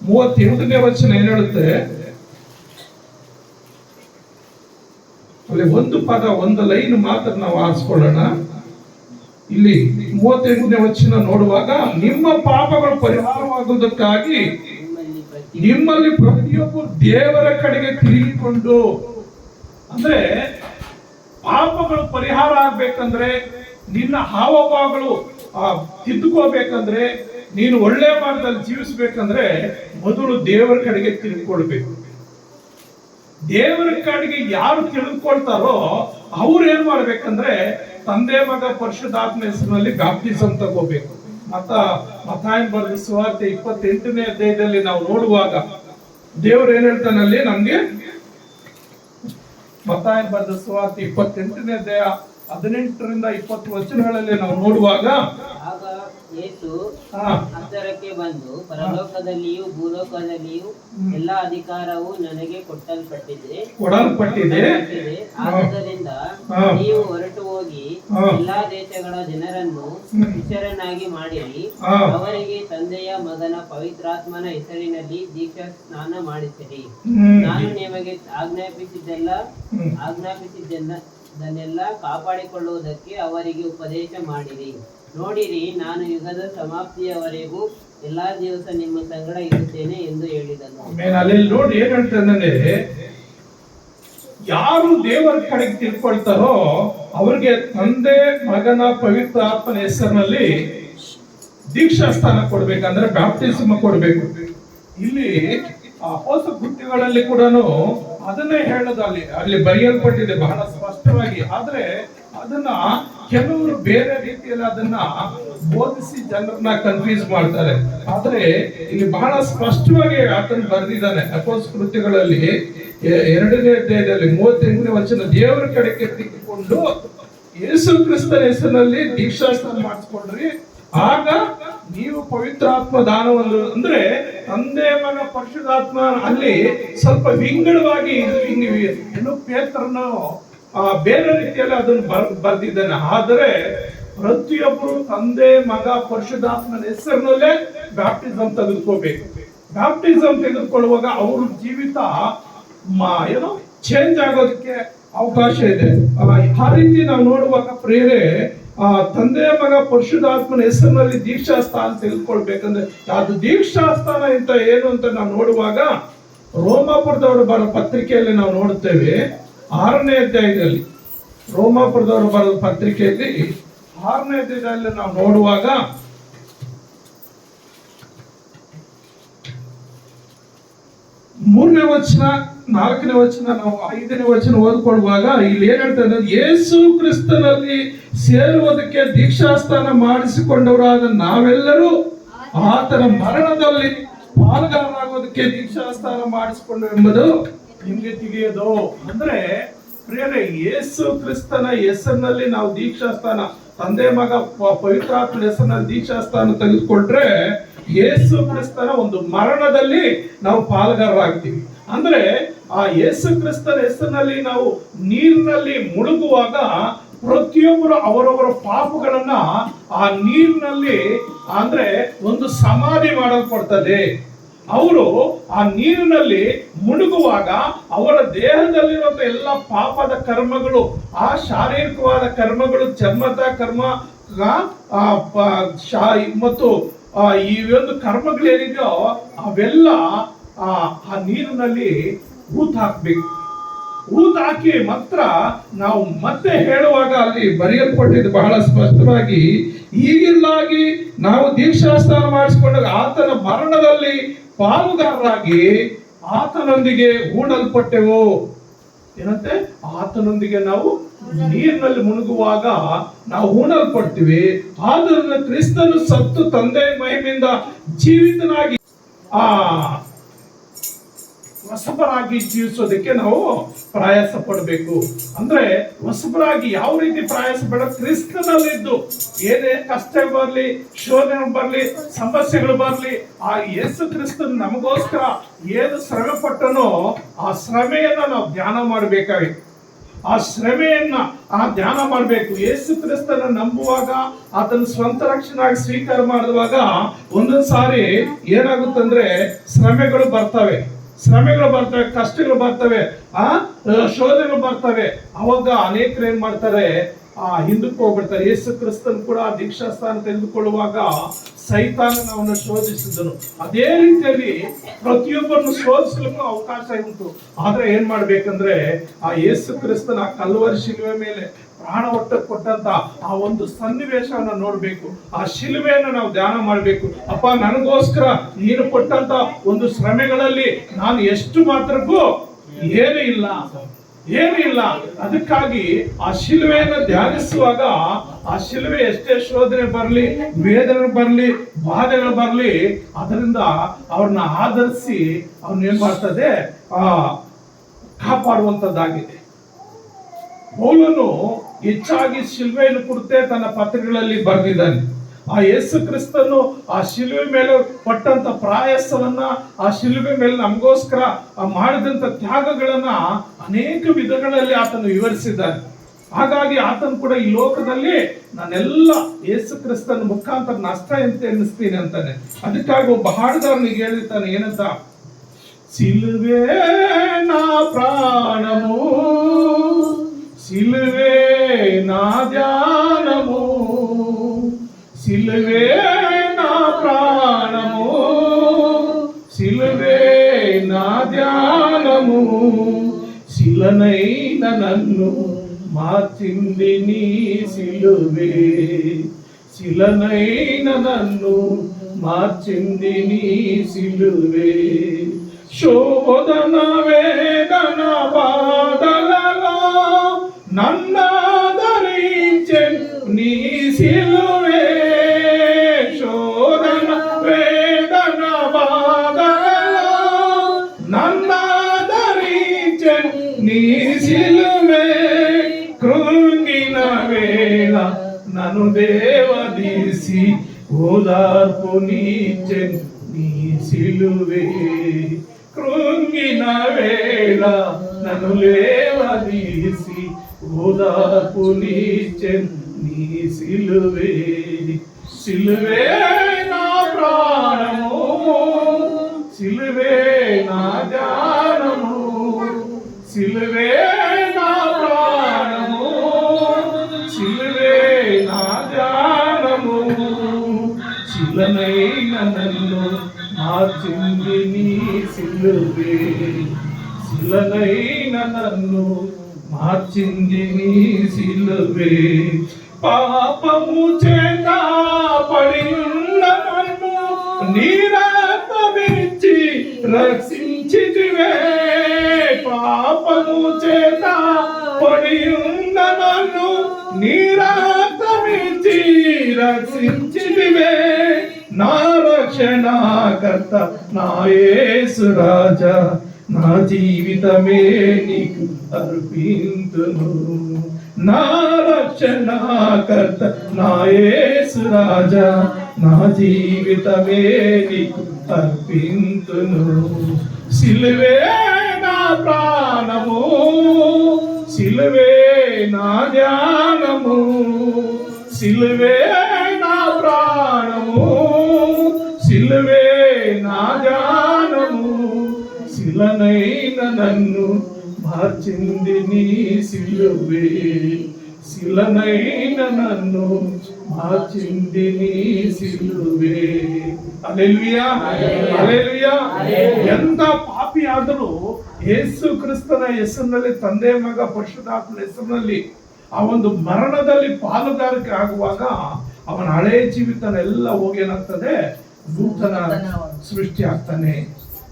[SPEAKER 1] 38ನೇ ವಚನ ಏನ್ ಹೇಳುತ್ತೆ? ಅಲ್ಲಿ ಒಂದು ಪದ, ಒಂದು ಲೈನ್ ಮಾತ್ರ ನಾವು ಆರಿಸ್ಕೊಳ್ಳೋಣ. ಇಲ್ಲಿ 38ನೇ ವಚನ ನೋಡುವಾಗ, ನಿಮ್ಮ ಪಾಪಗಳು ಪರಿಹಾರವಾಗುವುದಕ್ಕಾಗಿ ನಿಮ್ಮಲ್ಲಿ ಪ್ರತಿಯೊಬ್ಬರು ದೇವರ ಕಡೆಗೆ ತಿರುಗಿಕೊಂಡು, ಅಂದ್ರೆ ಪಾಪಗಳು ಪರಿಹಾರ ಆಗ್ಬೇಕಂದ್ರೆ, ನಿನ್ನ ಹಾವಭಾವಗಳು ತಿದ್ದುಕೋಬೇಕಂದ್ರೆ, ನೀನು ಒಳ್ಳೆ ಮಾರ್ಗದಲ್ಲಿ ಜೀವಿಸ್ಬೇಕಂದ್ರೆ ಮೊದಲು ದೇವರ ಕಡೆಗೆ ತಿಳ್ಕೊಳ್ಬೇಕು. ದೇವರ ಕಡೆಗೆ ಯಾರು ತಿಳ್ಕೊಳ್ತಾರೋ ಅವ್ರು ಏನ್ ಮಾಡ್ಬೇಕಂದ್ರೆ ತಂದೆ ಮಗ ಪರಿಶುದ್ಧಾತ್ಮ ಹೆಸರಿನಲ್ಲಿ ಬ್ಯಾಪ್ಟಿಸಮ್ ತಗೋಬೇಕು. ಮತ್ತಾಯನ ಬರೆದ ಸುವಾರ್ತೆ 28ನೇ ಅಧ್ಯಾಯದಲ್ಲಿ ನಾವು ನೋಡುವಾಗ ದೇವರು ಏನ್ ಹೇಳ್ತಾನಲ್ಲಿ ನಮ್ಗೆ, ಮತ್ತಾಯನ ಬರೆದ ಸುವಾರ್ತೆ 28ನೇ ಅಧ್ಯಾಯ 18ರಿಂದ 20 ವಚನಗಳಲ್ಲಿ ನಾವು ನೋಡುವಾಗ,
[SPEAKER 4] ಆಗ ಯೇಸು ಅಂತರಕ್ಕೆ ಬಂದು, ಪರಲೋಕದಲ್ಲಿಯೂ ಭೂಲೋಕದಲ್ಲಿಯೂ ಎಲ್ಲಾ ಅಧಿಕಾರವು ನನಗೆ ಕೊಡಲ್ಪಟ್ಟಿದೆ. ಆದ್ದರಿಂದ ನೀವು ಹೊರಟು ಹೋಗಿ ಎಲ್ಲಾ ದೇಶಗಳ ಜನರನ್ನು ಶಿಷ್ಯರನ್ನಾಗಿ ಮಾಡಿರಿ, ಅವರಿಗೆ ತಂದೆಯ ಮಗನ ಪವಿತ್ರಾತ್ಮನ ಹೆಸರಿನಲ್ಲಿ ದೀಕ್ಷಾ ಸ್ನಾನ ಮಾಡಿಸಿರಿ. ನಾನು ನಿಮಗೆ ಆಜ್ಞಾಪಿಸಿದ್ದನ್ನೆಲ್ಲ ಕಾಪಾಡಿಕೊಳ್ಳುವುದಕ್ಕೆ ಅವರಿಗೆ ಉಪದೇಶ ಮಾಡಿರಿ. ನೋಡಿರಿ, ನಾನು ಯುಗದ ಸಮಾಪ್ತಿಯವರೆಗೂ ಎಲ್ಲಾ ದಿವಸ ನಿಮ್ಮ ಸಂಗಡ ಇರುತ್ತೇನೆ ಎಂದು ಹೇಳಿದನು.
[SPEAKER 1] ಅಲ್ಲಿ ನೋಡಿ ಏನ್ ಹೇಳ್ತಾನೆ, ಯಾರು ದೇವರ ಕಡೆಗೆ ತಿಳ್ಕೊಳ್ತಾರೋ ಅವ್ರಿಗೆ ತಂದೆ ಮಗನ ಪವಿತ್ರ ಆತ್ಮನ ಹೆಸರಿನಲ್ಲಿ ದೀಕ್ಷಾ ಸ್ಥಾನ ಕೊಡ್ಬೇಕಂದ್ರೆ ಬ್ಯಾಪ್ಟಿಸಮ್ ಕೊಡ್ಬೇಕು. ಇಲ್ಲಿ ಅಪೊಸ್ತಲ ಕೃತ್ಯಗಳಲ್ಲಿ ಕೂಡ ಅದನ್ನೇ ಹೇಳೋದು, ಅಲ್ಲಿ ಬರೆಯಲ್ಪಟ್ಟಿದೆ ಬಹಳ ಸ್ಪಷ್ಟವಾಗಿ. ಆದ್ರೆ ಅದನ್ನ ಕೆಲವರು ಬೇರೆ ರೀತಿಯಲ್ಲಿ ಅದನ್ನ ಬೋಧಿಸಿ ಜನರನ್ನ ಕನ್ಫ್ಯೂಸ್ ಮಾಡ್ತಾರೆ. ಆದ್ರೆ ಇಲ್ಲಿ ಬಹಳ ಸ್ಪಷ್ಟವಾಗಿ ಆತನ ಬರೆದಿದ್ದಾನೆ. ಅಪೊಸ್ತಲ ಕೃತ್ಯಗಳಲ್ಲಿ 2ನೇ ಅಧ್ಯಾಯದಲ್ಲಿ 38ನೇ ವಚನ, ದೇವರ ಕಡೆಗೆ ತಿಳ್ಕೊಂಡು ಯೇಸು ಕ್ರಿಸ್ತನ ಹೆಸರಿನಲ್ಲಿ ದೀಕ್ಷಾಸ್ನಾನ ಮಾಡಿಸ್ಕೊಂಡ್ರಿ, ಆಗ ನೀವು ಪವಿತ್ರಾತ್ಮ ದಾನವನ್ನು, ಅಂದ್ರೆ ತಂದೆ ಮಗ ಪರಿಶುದ್ಧಾತ್ಮ ಅಲ್ಲಿ ಸ್ವಲ್ಪ ವಿಂಗಡವಾಗಿ ಪೇತ್ರನು ಬೇರೆ ರೀತಿಯಲ್ಲಿ ಅದನ್ನು ಬರ್ದಿದ್ದಾನೆ. ಆದರೆ ಪ್ರತಿಯೊಬ್ಬರು ತಂದೆ ಮಗ ಪರಿಶುದ್ಧಾತ್ಮನ ಹೆಸರಿನಲ್ಲೇ ಬ್ಯಾಪ್ಟಿಸಮ್ ತೆಗೆದುಕೋಬೇಕು. ಬ್ಯಾಪ್ಟಿಸಮ್ ತೆಗೆದುಕೊಳ್ಳುವಾಗ ಅವ್ರ ಜೀವಿತ ಚೇಂಜ್ ಆಗೋದಕ್ಕೆ ಅವಕಾಶ ಇದೆ. ಆ ರೀತಿ ನಾವು ನೋಡುವಾಗ ಪ್ರೇರೆ ತಂದೆ ಮಗ ಪರಿಶುದ್ಧಾತ್ಮನ ಹೆಸರಿನಲ್ಲಿ ದೀಕ್ಷಾ ಸ್ಥಾನ ತೆಗೆದುಕೊಳ್ಬೇಕಂದ್ರೆ ಅದು ದೀಕ್ಷಾ ಸ್ಥಾನ ಅಂತ ಏನು ಅಂತ ನಾವು ನೋಡುವಾಗ, ರೋಮಾಪುರದವರು ಬರೋ ಪತ್ರಿಕೆಯಲ್ಲಿ ನಾವು ನೋಡುತ್ತೇವೆ 6ನೇ ಅಧ್ಯಾಯದಲ್ಲಿ, ರೋಮಾಪುರದವರು ಬರೋ ಪತ್ರಿಕೆಯಲ್ಲಿ 6ನೇ ಅಧ್ಯಾಯದಲ್ಲಿ ನಾವು ನೋಡುವಾಗ, 3ನೇ ವಚನ 4ನೇ ವಚನ ನಾವು 5ನೇ ವಚನ ಓದ್ಕೊಳ್ಳುವಾಗ ಇಲ್ಲಿ ಏನ್ ಹೇಳ್ತಾರೆ, ಯೇಸು ಕ್ರಿಸ್ತನಲ್ಲಿ ಸೇರುವುದಕ್ಕೆ ದೀಕ್ಷಾಸ್ಥಾನ ಮಾಡಿಸಿಕೊಂಡವರಾದ ನಾವೆಲ್ಲರೂ ಆತನ ಮರಣದಲ್ಲಿ ಪಾಲ್ಗಾರರಾಗೋದಕ್ಕೆ ದೀಕ್ಷಾಸ್ಥಾನ ಮಾಡಿಸಿಕೊಂಡು ಎಂಬುದು ನಿಮ್ಗೆ ತಿಳಿಯೋದು. ಅಂದ್ರೆ ಪ್ರಿಯರೇ, ಯೇಸು ಕ್ರಿಸ್ತನ ಹೆಸರಿನಲ್ಲಿ ನಾವು ದೀಕ್ಷಾಸ್ಥಾನ, ತಂದೆ ಮಗ ಪವಿತ್ರಾತ್ಮ ಹೆಸರಿನಲ್ಲಿ ದೀಕ್ಷಾಸ್ಥಾನ ತೆಗೆದುಕೊಂಡ್ರೆ ಯೇಸು ಕ್ರಿಸ್ತನ ಒಂದು ಮರಣದಲ್ಲಿ ನಾವು ಪಾಲ್ಗಾರರಾಗ್ತೀವಿ. ಅಂದ್ರೆ ಆ ಯೇಸು ಕ್ರಿಸ್ತನ ಹೆಸರಿನಲ್ಲಿ ನಾವು ನೀರಿನಲ್ಲಿ ಮುಳುಗುವಾಗ ಪ್ರತಿಯೊಬ್ಬರು ಅವರವರ ಪಾಪಗಳನ್ನ ಆ ನೀರಿನಲ್ಲಿ ಅಂದ್ರೆ ಒಂದು ಸಮಾಧಿ ಮಾಡಲ್ಪಡ್ತದೆ. ಅವರು ಆ ನೀರಿನಲ್ಲಿ ಮುಳುಗುವಾಗ ಅವರ ದೇಹದಲ್ಲಿರುವಂತ ಎಲ್ಲ ಪಾಪದ ಕರ್ಮಗಳು, ಆ ಶಾರೀರಿಕವಾದ ಕರ್ಮಗಳು, ಚರ್ಮದ ಕರ್ಮ ಮತ್ತು ಈ ಒಂದು ಕರ್ಮಗಳೇನಿದೆಯೋ ಅವೆಲ್ಲ ಆ ನೀರಿನಲ್ಲಿ ಹಾಕ್ಬೇಕು. ಹಾಕಿ ಮಾತ್ರ ನಾವು ಮತ್ತೆ ಹೇಳುವಾಗ ಅಲ್ಲಿ ಬರೆಯಲ್ಪಟ್ಟಿದ್ದು ಬಹಳ ಸ್ಪಷ್ಟವಾಗಿ, ಈಗಿಲ್ಲಾಗಿ ನಾವು ದೀಕ್ಷಾಸ್ನಾನ ಮಾಡಿಸಿಕೊಂಡಾಗ ಆತನ ಮರಣದಲ್ಲಿ ಪಾಲುಗಾರರಾಗಿ ಆತನೊಂದಿಗೆ ಹೂಡಲ್ಪಟ್ಟೆವು. ಏನಂತೆ? ಆತನೊಂದಿಗೆ ನಾವು ನೀರಿನಲ್ಲಿ ಮುಳುಗುವಾಗ ನಾವು ಹೂಣಲ್ಪಡ್ತೀವಿ. ಆದರೂ ಕ್ರಿಸ್ತನು ಸತ್ತು ತಂದೆ ಮಹಿಮೆಯಿಂದ ಜೀವಿತನಾಗಿ ಹೊಸಬರಾಗಿ ಜೀವಿಸೋದಕ್ಕೆ ನಾವು ಪ್ರಯಾಸ ಪಡಬೇಕು. ಅಂದ್ರೆ ಹೊಸಬರಾಗಿ ಯಾವ ರೀತಿ ಪ್ರಯಾಸ ಪಡ, ಕ್ರಿಸ್ತನಲ್ಲಿದ್ದು ಏನೇ ಕಷ್ಟ ಬರ್ಲಿ, ಶೋಧನೆ ಬರ್ಲಿ, ಸಮಸ್ಯೆಗಳು ಬರ್ಲಿ, ಆ ಯೇಸು ಕ್ರಿಸ್ತನ್ ನಮಗೋಸ್ಕರ ಏನು ಶ್ರಮೆ ಪಟ್ಟನೋ ಆ ಶ್ರಮೆಯನ್ನ ನಾವು ಧ್ಯಾನ ಮಾಡಬೇಕಾಗಿತ್ತು. ಆ ಶ್ರಮೆಯನ್ನ ಧ್ಯಾನ ಮಾಡಬೇಕು. ಯೇಸು ಕ್ರಿಸ್ತನ ನಂಬುವಾಗ, ಆತನ ಸ್ವಂತ ರಕ್ಷಣಾಗಿ ಸ್ವೀಕಾರ ಮಾಡುವಾಗ ಒಂದೊಂದು ಸಾರಿ ಏನಾಗುತ್ತಂದ್ರೆ ಶ್ರಮೆಗಳು ಬರ್ತವೆ, ಕಷ್ಟಗಳು ಬರ್ತವೆ, ಶೋಧನೆಗಳು ಬರ್ತವೆ. ಅವಾಗ ಅನೇಕರು ಏನ್ ಮಾಡ್ತಾರೆ, ಹಿಂದಕ್ಕೆ ಹೋಗ್ಬಿಡ್ತಾರೆ. ಯೇಸು ಕ್ರಿಸ್ತನ್ ಕೂಡ ದೀಕ್ಷಾ ಸ್ಥಾನ ತೆಗೆದುಕೊಳ್ಳುವಾಗ ಸೈತಾನ ಅವನ್ನ ಶೋಧಿಸಿದನು. ಅದೇ ರೀತಿಯಲ್ಲಿ ಪ್ರತಿಯೊಬ್ಬರನ್ನು ಶೋಧಿಸಲಿಕ್ಕೂ ಅವಕಾಶ ಉಂಟು. ಆದ್ರೆ ಏನ್ ಮಾಡ್ಬೇಕಂದ್ರೆ ಆ ಯೇಸು ಕ್ರಿಸ್ತನ ಕಲ್ವರಿ ಶಿಲುವೆ ಮೇಲೆ ಪ್ರಾಣ ಕೊಟ್ಟಂತ ಆ ಒಂದು ಸನ್ನಿವೇಶವನ್ನ ನೋಡ್ಬೇಕು. ಆ ಶಿಲುವೆಯನ್ನು ನಾವು ಧ್ಯಾನ ಮಾಡ್ಬೇಕು. ಅಪ್ಪ, ನನಗೋಸ್ಕರ ನೀನು ಕೊಟ್ಟಂತ ಒಂದು ಶ್ರಮೆಗಳಲ್ಲಿ ನಾನು ಎಷ್ಟು ಮಾತ್ರಕ್ಕೂ ಏನು ಇಲ್ಲ. ಅದಕ್ಕಾಗಿ ಆ ಶಿಲುವೆಯನ್ನು ಧ್ಯಾನಿಸುವಾಗ ಆ ಶಿಲುವೆ ಎಷ್ಟೇ ಶೋಧನೆ ಬರ್ಲಿ, ವೇದನೆ ಬರ್ಲಿ, ಬಾಧೆಗಳು ಬರ್ಲಿ, ಅದರಿಂದ ಅವ್ರನ್ನ ಆಧರಿಸಿ ಅವ್ರನ್ನ ಏನ್ ಮಾಡ್ತದೆ, ಕಾಪಾಡುವಂತದ್ದಾಗಿದೆ. ಪೌಲನು ಹೆಚ್ಚಾಗಿ ಶಿಲುವೆಯನ್ನು ಕುರಿತೇ ತನ್ನ ಪತ್ರಗಳಲ್ಲಿ ಬರೆದಿದ್ದಾನೆ. ಆ ಯೇಸು ಕ್ರಿಸ್ತನು ಆ ಶಿಲುವೆ ಮೇಲೆ ಪಟ್ಟಂತ ಪ್ರಯಾಸವನ್ನ, ಆ ಶಿಲುವೆ ಮೇಲೆ ನಮಗೋಸ್ಕರ ಮಾಡಿದಂತ ತ್ಯಾಗಗಳನ್ನ ಅನೇಕ ವಿಧಗಳಲ್ಲಿ ಆತನು ವಿವರಿಸಿದ್ದಾನೆ. ಹಾಗಾಗಿ ಆತನು ಕೂಡ ಈ ಲೋಕದಲ್ಲಿ ನಾನೆಲ್ಲ ಯೇಸು ಕ್ರಿಸ್ತನ ಮುಖಾಂತರ ನಷ್ಟ ಅಂತ ಎನ್ನಿಸ್ತೀನಿ ಅಂತಾನೆ. ಅದಕ್ಕಾಗಿ ಒಬ್ಬ ಹಾಡುಗಾರನಿಗೆ ಹೇಳಿರ್ತಾನೆ, ಏನಂತ, ಸಿಲುವೆ ನಾ ಪ್ರಾಣಮು, ಸಿಲುವೆ ನಾ ಧ್ಯಾನಮು, సిలువే నా ప్రాణము, సిలువే నా ధ్యానము, శిలనైన నన్ను మార్చింది నీ సిలువే, శిలనైన నన్ను మార్చింది నీ సిలువే. శోధన వేదన బాధలలో నన్నాదరించె నీ సిలువే, నీ సిలువే. కృంగిన వేళ నన్ను దేవదీసి ఓదార్పు నీచెన్ నీ సిలువే, కృంగిన వేళ నన్ను లేవదీసి ఓదార్పు నీచెన్ నీ సిలువే. సిలువే నా ప్రాణము, సిలువే నా ధ్యానము, సిలువే నా ప్రాణము, సిలువే నా ధ్యానము, శిలనైన నన్ను మార్చింది నీ సిలువే, శిలనైన నన్ను మార్చింది నీ సిలువే. పాపము చేత పడి ఉన్న నన్ను నీ రక్తమిచ్చి రక్షించితివే, పాపము చేత పడి ఉన్న నన్ను నీ రక్తమిచ్చి రక్షించితివే. నా రక్షణకర్త నా యేసు రాజా, నా జీవితమే నీకు అర్పింతును. నా రక్షణకర్త నా యేసు రాజా, నా జీవితమే నీకు అర్పింతును. సిలువే నా ప్రాణము, సిలువే నా ధ్యానము, సిలువే నా ప్రాణము, సిలువే నా ధ్యానము, శిలనైన నన్ను మార్చింది నీ సిలువే, శిలనైన నన్ను మార్చింది నీ సిలువే. హల్లెలూయా, హల్లెలూయా. ಎಂತ ಪಾಪಿ ಆದರೂ ಯೇಸು ಕ್ರಿಸ್ತನ ಹೆಸರಿನಲ್ಲಿ, ತಂದೆ ಮಗ ಪರಿಶುದ್ಧಾತ್ಮನ ಹೆಸರಿನಲ್ಲಿ ಆ ಒಂದು ಮರಣದಲ್ಲಿ ಪಾಲುಗಾರಿಕೆ ಆಗುವಾಗ ಅವನ ಹಳೆಯ ಜೀವಿತನೆಲ್ಲ ಹೋಗೇನಾಗ್ತದೆ, ನೂತನ ಸೃಷ್ಟಿ ಆಗ್ತಾನೆ.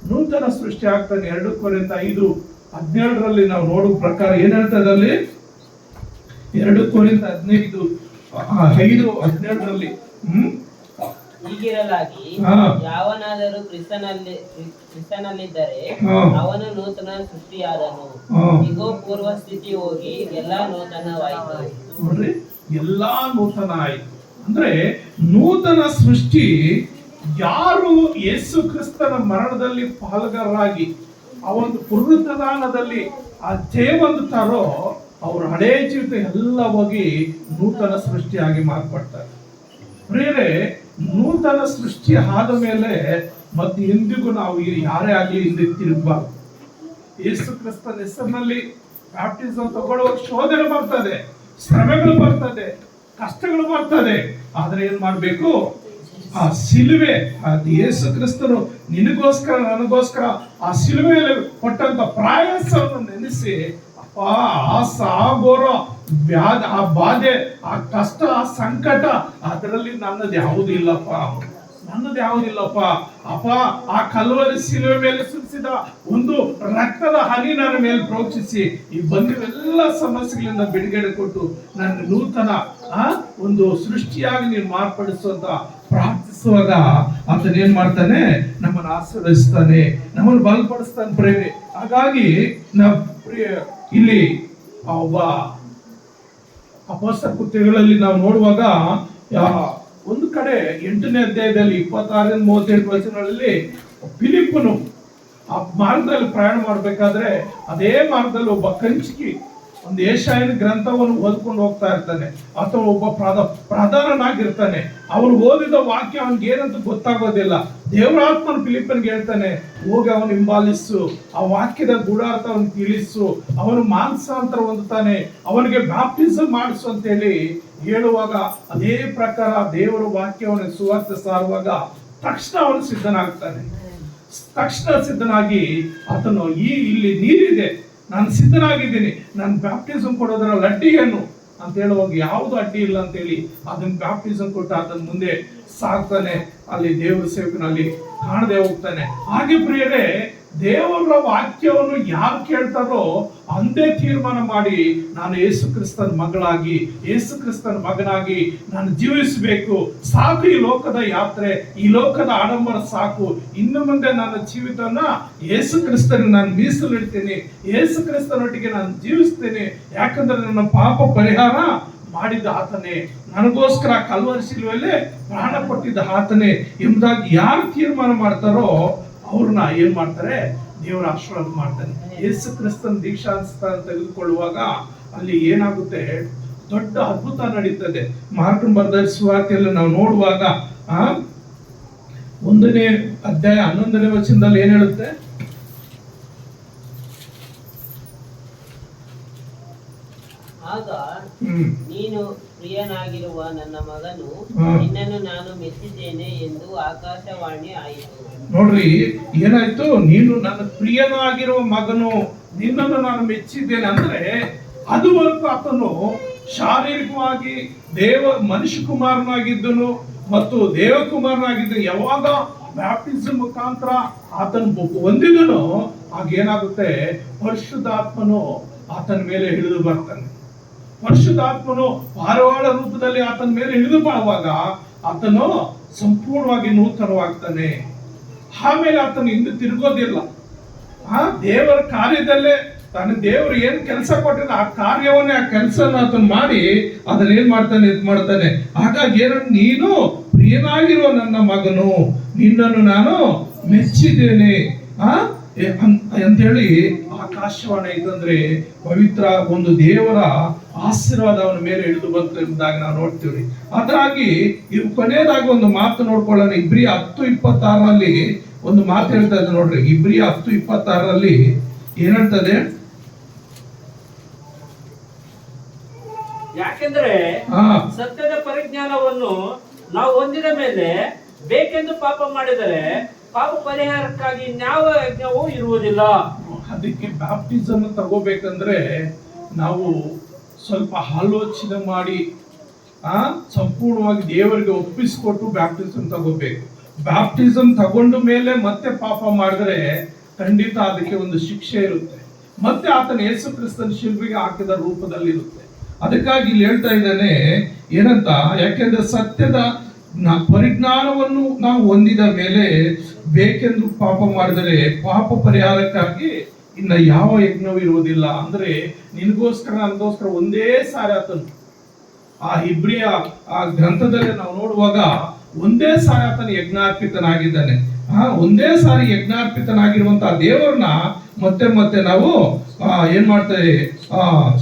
[SPEAKER 1] 2 ಕೊರಿಂಥ 5:17 ನಾವು ನೋಡುವ ಪ್ರಕಾರ ಏನ್ ಹೇಳ್ತದೆ ಅಲ್ಲಿ, 2 ಕೊರಿಂಥ 15:5-17
[SPEAKER 4] ಹೀಗಿರಲಾಗಿ
[SPEAKER 1] ಹಾ.
[SPEAKER 4] ಯಾವನಾದರೂ ಕ್ರಿಸ್ತನಲ್ಲಿದ್ದರೆ
[SPEAKER 1] ಹಾ.
[SPEAKER 4] ಅವನು ನೂತನ ಸೃಷ್ಟಿಯಾದನು.
[SPEAKER 1] ಹಾ.
[SPEAKER 4] ಇಗೋ ಪೂರ್ವ ಸ್ಥಿತಿ ಹೋಗಿ ಎಲ್ಲಾ ನೂತನವಾಯಿತು.
[SPEAKER 1] ನೋಡ್ರಿ, ಎಲ್ಲಾ ನೂತನ ಆಯ್ತು. ಅಂದ್ರೆ ನೂತನ ಸೃಷ್ಟಿ ಯಾರು ಯೇಸು ಕ್ರಿಸ್ತನ ಮರಣದಲ್ಲಿ ಪಾಲ್ಗಾರರಾಗಿ ಆ ಒಂದು ಪುನರುತ್ಥಾನದಲ್ಲಿ ಆ ಜಯ ಹೊಂದುತ್ತಾರೋ ಅವ್ರ ಹಳೇ ಜೀವಿತ ಎಲ್ಲ ಹೋಗಿ ನೂತನ ಸೃಷ್ಟಿಯಾಗಿ ಮಾರ್ಪಡ್ತಾರೆ. ಪ್ರಿಯರೇ, ನೂತನ ಸೃಷ್ಟಿ ಆದ ಮೇಲೆ ಮತ್ತೆ ಎಂದಿಗೂ ನಾವು ಯಾರೇ ಆಗಲಿ ಹಿಂದೆ ತಿರುಗಬಾರ್ದು. ಯೇಸು ಕ್ರಿಸ್ತನ ಹೆಸರಿನಲ್ಲಿ ಬ್ಯಾಪ್ಟಿಸಮ್ ತಗೊಳ್ಳುವಾಗ ಶೋಧನೆ ಬರ್ತದೆ, ಶ್ರಮೆಗಳು ಬರ್ತದೆ, ಕಷ್ಟಗಳು ಬರ್ತದೆ. ಆದ್ರೆ ಏನ್ ಮಾಡ್ಬೇಕು? ಆ ಸಿಲುವೆ, ಅದು ಯೇಸು ಕ್ರಿಸ್ತನು ನಿನಗೋಸ್ಕರ ನನಗೋಸ್ಕರ ಆ ಸಿಲುವೆಯಲ್ಲಿ ಕೊಟ್ಟಂತ ಪ್ರಯಾಸವನ್ನು ನೆನೆಸಿ, ಅಪ್ಪ ಆ ಘೋರ ಆ ಬಾಧೆ, ಆ ಕಷ್ಟ, ಆ ಸಂಕಟ, ಅದರಲ್ಲಿ ನನ್ನದು ಯಾವುದೂ ಇಲ್ಲಪ್ಪ, ಅಪ್ಪ ಆ ಕಲ್ವರಿ ಸಿಲುವೆ ಮೇಲೆ ಸುರಿಸಿದ ಒಂದು ರಕ್ತದ ಹನಿ ನನ್ನ ಮೇಲೆ ಪ್ರೋಕ್ಷಿಸಿ ಈ ಬಂದಿವೆಲ್ಲ ಸಮಸ್ಯೆಗಳಿಂದ ಬಿಡುಗಡೆ ಕೊಟ್ಟು ನನ್ನ ನೂತನ ಒಂದು ಸೃಷ್ಟಿಯಾಗಿ ನೀನು ಮಾರ್ಪಡಿಸುವಂತ ಪ್ರಾರ್ಥಿಸುವಾಗ ಆತನ ಏನ್ ಮಾಡ್ತಾನೆ? ನಮ್ಮನ್ನು ಆಶೀರ್ವದಿಸ್ತಾನೆ, ನಮ್ಮನ್ನು ಬಲಪಡಿಸ್ತಾನೆ ಪ್ರೇರೆ. ಹಾಗಾಗಿ ನಾವು ಇಲ್ಲಿ ಒಬ್ಬ ಅಪೊಸ್ತಲ ಕೃತ್ಯಗಳಲ್ಲಿ ನಾವು ನೋಡುವಾಗ ಒಂದು ಕಡೆ 8ನೇ ಅಧ್ಯಾಯದಲ್ಲಿ 26-37 ವಚನಗಳಲ್ಲಿ ಫಿಲಿಪ್ಪನು ಆ ಮಾರ್ಗದಲ್ಲಿ ಪ್ರಯಾಣ ಮಾಡ್ಬೇಕಾದ್ರೆ ಅದೇ ಮಾರ್ಗದಲ್ಲಿ ಒಬ್ಬ ಕಂಚಿಕಿ ಒಂದು ಯೆಶಾಯನ ಗ್ರಂಥವನ್ನು ಓದ್ಕೊಂಡು ಹೋಗ್ತಾ ಇರ್ತಾನೆ, ಅಥವಾ ಒಬ್ಬ ಪ್ರಧಾನನಾಗಿರ್ತಾನೆ. ಅವನು ಓದಿದ ವಾಕ್ಯ ಅವನಿಗೆ ಏನಂತ ಗೊತ್ತಾಗೋದಿಲ್ಲ. ದೇವರಾತ್ಮನ ಫಿಲಿಪ್ಪನಿಗೆ ಹೇಳ್ತಾನೆ, ಹೋಗಿ ಅವನು ಹಿಂಬಾಲಿಸು, ಆ ವಾಕ್ಯದ ಗೂಢಾರ್ಥ ಅವನು ತಿಳಿಸು, ಅವನು ಮಾನಸಾಂತರ ಹೊಂದುತ್ತಾನೆ, ಅವನಿಗೆ ಬ್ಯಾಪ್ಟಿಸಮ್ ಮಾಡಿಸು ಅಂತ ಹೇಳುವಾಗ ಅದೇ ಪ್ರಕಾರ ದೇವರ ವಾಕ್ಯವನ್ನು ಸುವಾರ್ತೆ ಸಾರುವಾಗ ತಕ್ಷಣ ಅವನು ಸಿದ್ಧನಾಗ್ತಾನೆ. ತಕ್ಷಣ ಸಿದ್ಧನಾಗಿ ಆತನು ಇಲ್ಲಿ ನೀರಿದೆ, ನಾನು ಸಿದ್ಧನಾಗಿದ್ದೀನಿ, ನಾನು ಬ್ಯಾಪ್ಟಿಸಮ್ ಕೊಡೋದ್ರಲ್ಲಿ ಅಡ್ಡಿ ಏನು ಅಂತ ಹೇಳುವಾಗ ಯಾವುದು ಅಡ್ಡಿ ಇಲ್ಲ ಅಂತೇಳಿ ಅದನ್ನ ಬ್ಯಾಪ್ಟಿಸಮ್ ಕೊಟ್ಟು ಅದನ್ನ ಮುಂದೆ ಸಾಕ್ತಾನೆ. ಅಲ್ಲಿ ದೇವರ ಸೇವಕನಲ್ಲಿ ಕಾಣದೆ ಹೋಗ್ತಾನೆ. ಹಾಗೆ ಪ್ರಿಯರೇ, ದೇವರ ವಾಕ್ಯವನ್ನು ಯಾರು ಕೇಳ್ತಾರೋ ಅಂದೇ ತೀರ್ಮಾನ ಮಾಡಿ ನಾನು ಯೇಸು ಕ್ರಿಸ್ತನ ಮಗಳಾಗಿ, ಯೇಸು ಕ್ರಿಸ್ತನ ಮಗನಾಗಿ ನಾನು ಜೀವಿಸಬೇಕು. ಸಾಕು ಈ ಲೋಕದ ಯಾತ್ರೆ, ಈ ಲೋಕದ ಆಡಂಬರ ಸಾಕು. ಇನ್ನು ಮುಂದೆ ನನ್ನ ಜೀವಿತವನ್ನ ಯೇಸು ಕ್ರಿಸ್ತನಿಗೆ ನಾನು ಮೀಸಲಿಡ್ತೇನೆ, ಯೇಸು ಕ್ರಿಸ್ತನೊಟ್ಟಿಗೆ ನಾನು ಜೀವಿಸ್ತೇನೆ. ಯಾಕಂದ್ರೆ ನನ್ನ ಪಾಪ ಪರಿಹಾರ ಮಾಡಿದ ಆತನೇ, ನನಗೋಸ್ಕರ ಕಲ್ವರಿ ಶಿಲುವೆಯಲ್ಲಿ ಪ್ರಾಣ ಕೊಟ್ಟಿದ್ದ ಆತನೇ ಎಂಬುದಾಗಿ ಯಾರು ತೀರ್ಮಾನ ಮಾಡ್ತಾರೋ ಅವ್ರನ್ನ ಏನ್ ಮಾಡ್ತಾರೆ? ದೇವರ ಆಶೀರ್ವಾದ ಮಾಡ್ತಾನೆ. ಯೇಸು ಕ್ರಿಸ್ತನ ದೀಕ್ಷಾಸ್ನಾನ ತೆಗೆದುಕೊಳ್ಳುವಾಗ ಅಲ್ಲಿ ಏನಾಗುತ್ತೆ? ದೊಡ್ಡ ಅದ್ಭುತ ನಡೀತದೆ. ಮಾರ್ಕನ ಬರೆದ ಸುವಾರ್ತೆಯಲ್ಲಿ ನಾವು ನೋಡುವಾಗ 1ನೇ ಅಧ್ಯಾಯ 11ನೇ ವಚನದಲ್ಲಿ ಏನ್ ಹೇಳುತ್ತೆ?
[SPEAKER 4] ಆಗ ನೀನು ಪ್ರಿಯನಾಗಿರುವ ನನ್ನ ಮಗನು, ನಿನ್ನನ್ನು ನಾನು ಮೆಚ್ಚಿದ್ದೇನೆ ಎಂದು ಆಕಾಶವಾಣಿ ಆಯಿತು.
[SPEAKER 1] ನೋಡ್ರಿ, ಏನಾಯ್ತು? ನೀನು ನನ್ನ ಪ್ರಿಯನಾಗಿರುವ ಮಗನು, ನಿನ್ನನ್ನು ನಾನು ಮೆಚ್ಚಿದ್ದೇನೆ ಅಂದ್ರೆ ಅದುವರೆಗೂ ಆತನು ಶಾರೀರಿಕವಾಗಿ ಮನುಷ್ಯ ಕುಮಾರನಾಗಿದ್ದನು ಮತ್ತು ದೇವಕುಮಾರನಾಗಿದ್ದನು. ಯಾವಾಗ ಬ್ಯಾಪ್ಟಿಸಮ್ ಮುಖಾಂತರ ಆತನ ಹೊಂದಿದನು, ಆಗ ಏನಾಗುತ್ತೆ? ಪರಿಶುದ್ಧಾತ್ಮನು ಆತನ ಮೇಲೆ ಹಿಡಿದು ಬರ್ತಾನೆ. ಪರಿಶುದ್ಧಾತ್ಮನು ಪಾರಿವಾಳ ರೂಪದಲ್ಲಿ ಆತನ ಮೇಲೆ ಹಿಡಿದು ಬರುವಾಗ ಆತನು ಸಂಪೂರ್ಣವಾಗಿ ನೂತನವಾಗ್ತಾನೆ. ಆಮೇಲೆ ಆತನು ಹಿಂದೆ ತಿರುಗೋದಿಲ್ಲ. ದೇವರ ಕಾರ್ಯದಲ್ಲೇ ತಾನು ದೇವರು ಏನ್ ಕೆಲಸ ಕೊಟ್ಟಿದ್ದ ಆ ಕಾರ್ಯವನ್ನೇ, ಆ ಕೆಲಸನ ಆತನು ಮಾಡಿ ಅದನ್ನ ಏನ್ ಮಾಡ್ತಾನೆ? ಇದು ಮಾಡ್ತಾನೆ. ಹಾಗಾಗಿ ನೀನು ಪ್ರಿಯನಾಗಿರುವ ನನ್ನ ಮಗನು, ನಿನ್ನನ್ನು ನಾನು ಮೆಚ್ಚಿದ್ದೇನೆ ಅಂತ ಹೇಳಿ ಆಕಾಶವಾಣಿ ಇದಂದ್ರೆ ಪವಿತ್ರ ಒಂದು ದೇವರ ಆಶೀರ್ವಾದ ಅವನ ಮೇಲೆ ಹಿಡಿದು ಬಂತು ಎಂಬುದಾಗಿ ನಾವು ನೋಡ್ತೀವಿ. ಅದಾಗಿ ಇವು ಕೊನೆಯದಾಗಿ ಒಂದು ಮಾತು ನೋಡ್ಕೊಳ್ಳೋಣ. ಇಬ್ರಿಯ 10:26 ಒಂದು ಮಾತು ಹೇಳ್ತಾ ಇದೆ ನೋಡ್ರಿ. ಇಬ್ರಿಯ 10:26 ಏನ್ ಹೇಳ್ತದೆ?
[SPEAKER 3] ಯಾಕೆಂದ್ರೆ ಸತ್ಯದ ಪರಿಜ್ಞಾನವನ್ನು ನಾವು ಹೊಂದಿದ ಮೇಲೆ ಬೇಕೆಂದು ಪಾಪ ಮಾಡಿದರೆ ಪಾಪ ಪರಿಹಾರಕ್ಕಾಗಿ ಯಾವ ಯಜ್ಞವೂ ಇರುವುದಿಲ್ಲ.
[SPEAKER 1] ಅದಕ್ಕೆ ಬ್ಯಾಪ್ಟಿಸಮ್ ತಗೋಬೇಕಂದ್ರೆ ನಾವು ಸ್ವಲ್ಪ ಆಲೋಚನೆ ಮಾಡಿ ಸಂಪೂರ್ಣವಾಗಿ ದೇವರಿಗೆ ಒಪ್ಪಿಸಿಕೊಟ್ಟು ಬ್ಯಾಪ್ಟಿಸಮ್ ತಗೋಬೇಕು. ಬ್ಯಾಪ್ಟಿಸಮ್ ತಗೊಂಡ ಮೇಲೆ ಮತ್ತೆ ಪಾಪ ಮಾಡಿದ್ರೆ ಖಂಡಿತ ಅದಕ್ಕೆ ಒಂದು ಶಿಕ್ಷೆ ಇರುತ್ತೆ. ಮತ್ತೆ ಆತನ ಯೇಸು ಕ್ರಿಸ್ತನ ಶಿಲ್ಬಿಗೆ ಹಾಕಿದ ರೂಪದಲ್ಲಿ ಇರುತ್ತೆ. ಅದಕ್ಕಾಗಿ ಇಲ್ಲಿ ಹೇಳ್ತಾ ಇದ್ದಾನೆ ಏನಂತ, ಯಾಕೆಂದ್ರೆ ಸತ್ಯದ ಪರಿಜ್ಞಾನವನ್ನು ನಾವು ಹೊಂದಿದ ಮೇಲೆ ಬೇಕೆಂದು ಪಾಪ ಮಾಡಿದರೆ ಪಾಪ ಪರಿಹಾರಕ್ಕಾಗಿ ಇನ್ನ ಯಾವ ಯಜ್ಞವೂ ಇರುವುದಿಲ್ಲ. ಅಂದ್ರೆ ನಿನಗೋಸ್ಕರ ನನಗೋಸ್ಕರ ಒಂದೇ ಸಾರಿ ಆತನು ಆ ಇಬ್ರಿಯ ಆ ಗ್ರಂಥದಲ್ಲಿ ನಾವು ನೋಡುವಾಗ ಒಂದೇ ಸಾರಿ ಆತನು ಯಜ್ಞಾರ್ಪಿತನಾಗಿದ್ದಾನೆ. ಒಂದೇ ಸಾರಿ ಯಜ್ಞಾರ್ಪಿತನಾಗಿರುವಂತಹ ದೇವರನ್ನ ಮತ್ತೆ ಮತ್ತೆ ನಾವು ಏನ್ ಮಾಡ್ತೇವೆ,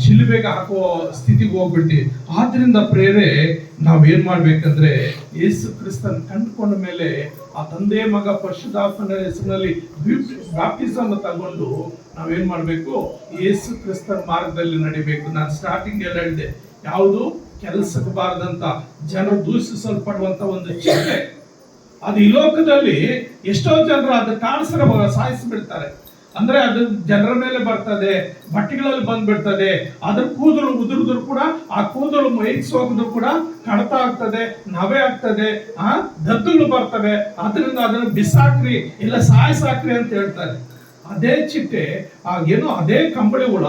[SPEAKER 1] ಶಿಲುಬೆಗೆ ಹಾಕುವ ಸ್ಥಿತಿಗೆ ಹೋಗ್ಬಿಡ್ತೀವಿ. ಆದ್ರಿಂದ ಪ್ರೇರೆ ನಾವೇನ್ ಮಾಡ್ಬೇಕಂದ್ರೆ ಯೇಸು ಕ್ರಿಸ್ತನ್ ಕಂಡುಕೊಂಡ ಮೇಲೆ ಆ ತಂದೆ ಮಗ ಪರಿಶುದ್ಧಾತ್ಮನ ಹೆಸರಿನಲ್ಲಿ ಬ್ಯಾಪ್ಟಿಸಮ್ ತಗೊಂಡು ನಾವೇನ್ ಮಾಡ್ಬೇಕು, ಯೇಸು ಕ್ರಿಸ್ತನ ಮಾರ್ಗದಲ್ಲಿ ನಡಿಬೇಕು. ನಾನು ಸ್ಟಾರ್ಟಿಂಗ್ ಎಲ್ಲ ಹೇಳಿದೆ, ಯಾವುದು ಕೆಲಸಕ್ಕೆ ಬಾರದಂತ ಜನರು ದೂಷಿಸಲ್ಪಡುವಂತ ಒಂದು ಚಿಹ್ನೆ ಅದು ಈ ಲೋಕದಲ್ಲಿ ಎಷ್ಟೋ ಜನರು ಅದು ಕಾಣಿಸ್ರೆ ಸಾಯಿಸಿಬಿಡ್ತಾರೆ. ಅಂದ್ರೆ ಅದು ಜನರ ಮೇಲೆ ಬರ್ತದೆ, ಬಟ್ಟೆಗಳಲ್ಲಿ ಬಂದ್ಬಿಡ್ತದೆ, ಅದ್ರ ಕೂದಲು ಉದುರಿದ್ರು ಕೂಡ ಆ ಕೂದಲು ಮೈಸೋಗಿದ್ರು ಕೂಡ ಕಡತ ಆಗ್ತದೆ, ನವೆ ಆಗ್ತದೆ, ದದ್ದುಗಳು ಬರ್ತವೆ. ಅದರಿಂದ ಅದನ್ನು ಬಿಸಾಕ್ರಿ ಇಲ್ಲ ಸಾಯಿಸಾಕ್ರಿ ಅಂತ ಹೇಳ್ತಾರೆ. ಅದೇ ಚಿಟ್ಟೆ ಏನೋ ಅದೇ ಕಂಬಳಿ ಹುಳ